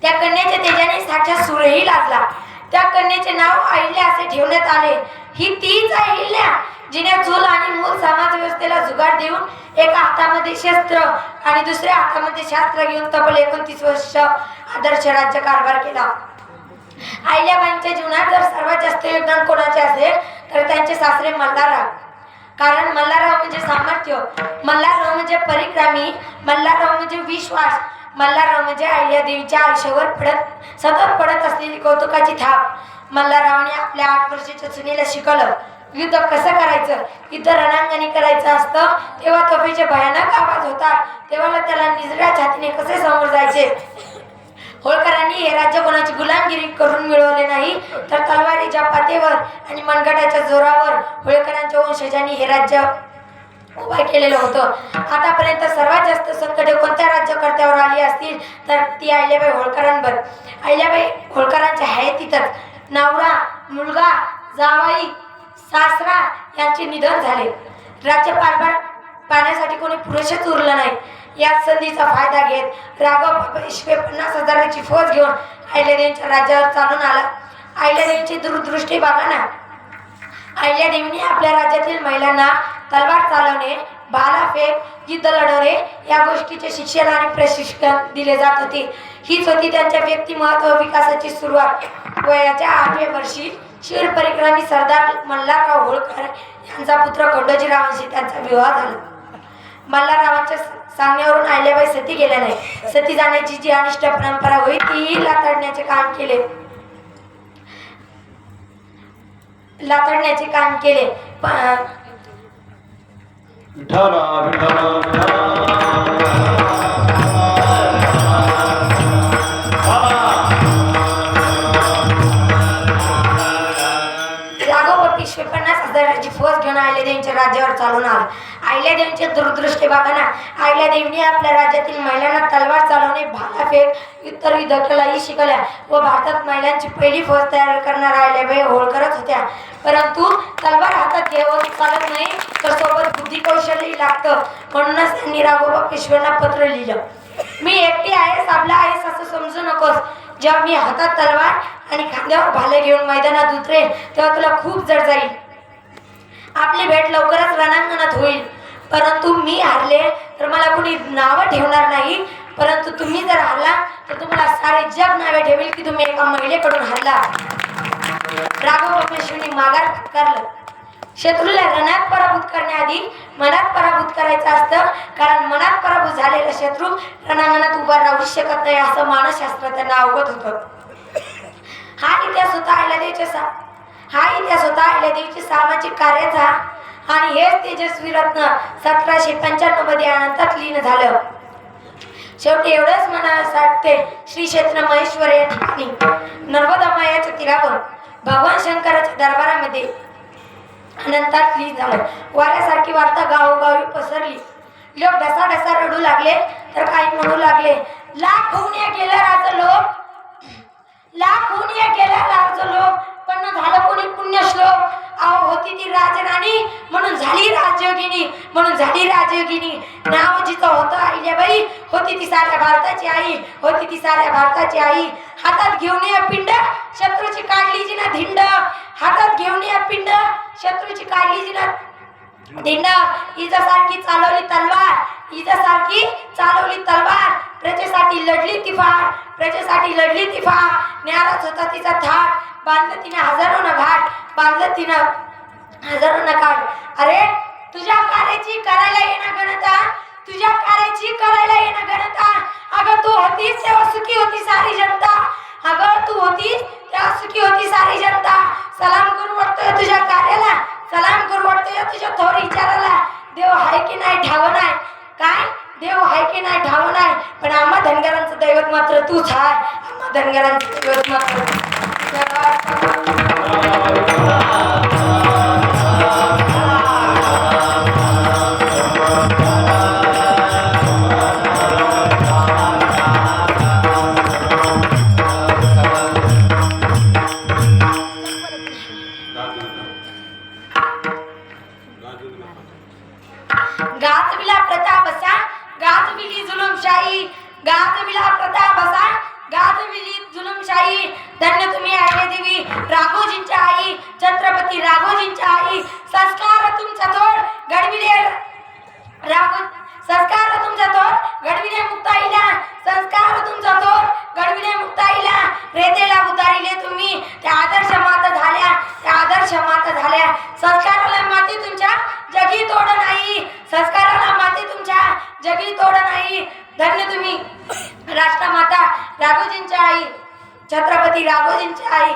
A: त्या कन्याच्या तेजाने साक्षात सूर्यही लाजला. त्या कन्याचे नाव अहिल्या असे ठेवण्यात आले. ही तीच अहिल्या जिने चूल आणि मूल समाज व्यवस्थेला जुगाड देऊन एका हातामध्ये शस्त्र आणि दुसऱ्या हातामध्ये शास्त्र घेऊन तब्बल 29 वर्ष आदर्श राज्य कारभार केला. अहिल्याबाईंच्या जीवनात जर सर्वात जास्त योगदान कोणाचे असेल तर त्यांचे सासरे मल्हारराव. कारण मल्हारराव म्हणजे सामर्थ्य, मल्हारराव म्हणजे परिक्रामी, मल्हारराव म्हणजे विश्वास, मल्हारराव म्हणजे अहिल्यादेवीच्या आयुष्यावर सतत पडत असलेली कौतुकाची थाप. मल्हाररावांनी आपल्या 8 वर्षाच्या सुनेला शिकवलं युद्ध कसं करायचं. युद्ध रणांगणी करायचं असतं तेव्हा तोफेचे भयानक आवाज होतात, तेव्हा त्याला निजऱ्या छातीने कसे समोर जायचे. होळकरांनी हे राज्य कोणाची गुलामगिरी करून मिळवले नाही तर तलवारीच्या पातेवर आणि मनगटाच्या जोरावर होळकरांच्या वंशजांनी हे राज्य उभा केलेलं होतं. आतापर्यंत सर्वात जास्त संकटे कोणत्या राज्यकर्त्यावर आली असतील तर ती अहिल्याबाई होळकरांवर. अहिल्याबाई होळकरांच्या हयातीतच नवरा, मुलगा, जावाई, सासरा यांचे निधन झाले. राज्य पाहण्यासाठी कोणी पुरुषच उरलं नाही. याच संधीचा फायदा घेत राघव पेशवे 50,000ची फौज घेऊन अहिल्यादेवीच्या राज्यावर चालून आला. अहिल्यादेवीची दूरदृष्टी बघा ना. अहिल्यादेवीने आपल्या राज्यातील महिलांना तलवार चालवणे, भाला फेक, युद्ध लढवणे या गोष्टीचे शिक्षण आणि प्रशिक्षण दिले जात होते. हीच होती त्यांच्या व्यक्तिमत्व विकासाची सुरुवात. वयाच्या 8व्या वर्षी शिर परिक्रमी सरदार मल्हारराव होळकर यांचा पुत्र खंडोजीरावांशी त्यांचा विवाह झाला. मल्हाररावांच्या सांगण्यावरून अहिल्याबाई सती गेल्या नाही. सती जाण्याची जी अनिष्ट परंपरा होती तीही लाताडण्याचे काम केले. राघव पेशवे 50,000ची फौज घेऊन अहिल्यादेवीच्या राज्यावर चालून आला. अहिल्यादेवीच्या दूरदृष्टी बघा ना. अहिल्यादेवीने आपल्या राज्यातील महिलांना तलवार चालवणे, भाला फेक, इतर युद्ध कलाही शिकवल्या व भारतात महिलांची पहिली फौज तयार करणाऱ्या अहिल्याबाई होळकरच होत्या. परंतु तलवार हातात घ्यावं चालत नाही तर सोबत बुद्धी कौशल्यही लागतं. म्हणूनच त्यांनी राघोबा पेशव्यांना पत्र लिहिलं, मी एकटी आहेस, आपला आहेस असं समजू नकोस. जेव्हा मी हातात तलवार आणि खांद्यावर भाले घेऊन मैदानात उतरेन तेव्हा तुला खूप जड जाईल. आपली भेट लवकरच रणांगणात होईल. परंतु मी हारले तर मला कोणी नावं ठेवणार नाही. परंतु तुम्ही जर हारला तर तुम्हाला सारे जग नावे ठेवेल की तुम्ही एका महिलेकडून हारला. राघव पेशवेंनी माघार पत्करलं. शत्रूला रणात पराभूत करण्याआधी मनात पराभूत करायचं असतं. कारण मनात पराभूत झालेला शत्रू रणांगणात उभा राहू शकत नाही असं मानसशास्त्र त्यांना अवगत होतं. हा इतिहास होता अहिल्यादेवीच्या सामाजिक कार्याचा आणि हेच तेजस्वी रत्न 1795 मध्ये अनंतात लीन झालं. शेवटी एवढंच म्हणावं वाटते, श्री क्षेत्र महेश्वर या ठिकाणी नर्मदा मायाच्या तीरावर भगवान शंकराच्या दरबारामध्ये अनंतात लीन झालं. वाऱ्यासारखी वार्ता गावोगावी पसरली. लोक ढसाढसा रडू लागले तर काही म्हणू लागले, लाख होऊन या गेल्या राज लोक, लाख होऊन या गेल्या राज लोक, पण झालं कोणी पुण्यश्लोक. अहो होती ती राजराणी म्हणून झाली राजयोगिनी, म्हणून झाली राजयोगिनी. नाव जिचं होतं अहिल्याबाई, होती ती साऱ्या भारताची आई, होती ती साऱ्या भारताची आई. हातात घेऊन या पिंड, शत्रूची काढली जिना धिंड, हातात घेऊन या पिंड, शत्रूची काढली जिना धिंड. इजासारखी चालवली तलवार, इजासारखी चालवली तलवार, प्रजेसाठी लढली ती फार, प्रजेसाठी लढली ती फार. न्याराच होता तिचा थाट, बांधलं तिने हजारोना घाट, बांधलं तिनं हजारोना काठ. अरे तुझ्या कार्याची करायला येणं गणता, तुझ्या कार्याची करायला येणं गणता. अगं तू होतीस तेव्हा सुखी होती सारी जनता, अगं तू होतीस तेव्हा सुखी होती सारी जनता. सलाम करू वाटतोय तुझ्या कार्याला, सलाम करू वाटतोय तुझ्या थोर विचाराला. देव हाय की नाही ठाव नाही, काय देव हाय की नाही ठाव नाही, पण आम्हा धनगरांचं दैवत मात्र तूच आहे. आम्हा धनगरांचं दैवत मात्र रेतेला उतारिले तुम्ही त्या आदर्श माता झाल्या संस्काराला माती तुमच्या जगी तोड नाही संस्काराला माती तुमच्या जगी तोड नाही धन्य तुम्ही राष्ट्रमाता राघोजींच्या आई छत्रपती राघोजींच्या आई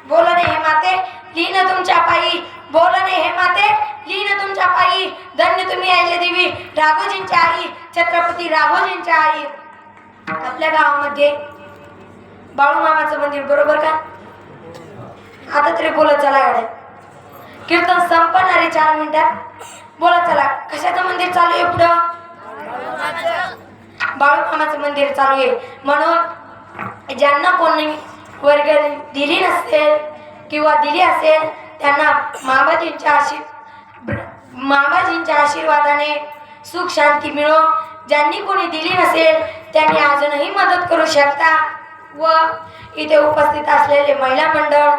A: बोलणे हे माते लीन तुमच्या पायी बोलणे हे माते लीन तुमच्या पायी धन्य तुम्ही आयले देवी राघोजींच्या आई छत्रपती राघोजींच्या आई आपल्या गावामध्ये बाळूमामाचं मंदिर बरोबर का आता तरी बोलत चला गाड्या कीर्तन संपणार आहे 4 मिनिटात बोलत चला कशाचं मंदिर चालू आहे पुढं बाळूमामाचं मंदिर चालू आहे म्हणून ज्यांना कोणी वर्ग दिली नसेल किंवा दिली असेल त्यांना मामाजींच्या आशीर्वादाने सुख शांती मिळो ज्यांनी कोणी दिली नसेल त्यांनी अजूनही मदत करू शकता व इथे उपस्थित असलेले महिला मंडळ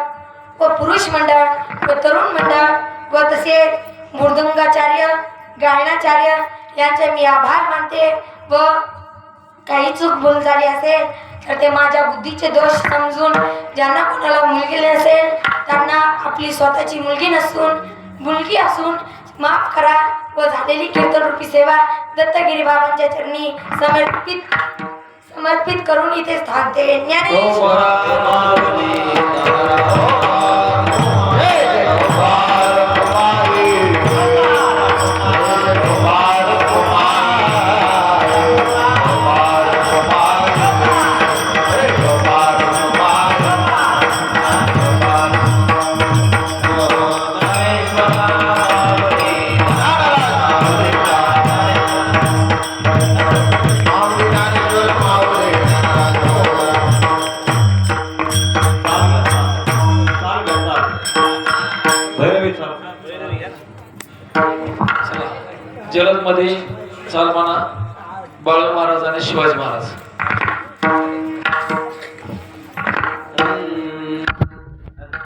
A: व पुरुष मंडळ व तरुण मंडळ व तसेच मृदंगाचार्य गायनाचार्य यांचे मी आभार मानते व काही चूक भूल झाली असेल तर ते माझ्या बुद्धीचे दोष समजून ज्यांना कोणाला मुलगी नसेल त्यांना आपली स्वतःची मुलगी असून माफ करा व झालेली कीर्तन रूपी सेवा दत्तगिरी बाबांच्या चरणी समर्पित करून इथे थांबते
D: जलदमध्ये चालमाना बाळू महाराज आणि शिवाजी महाराज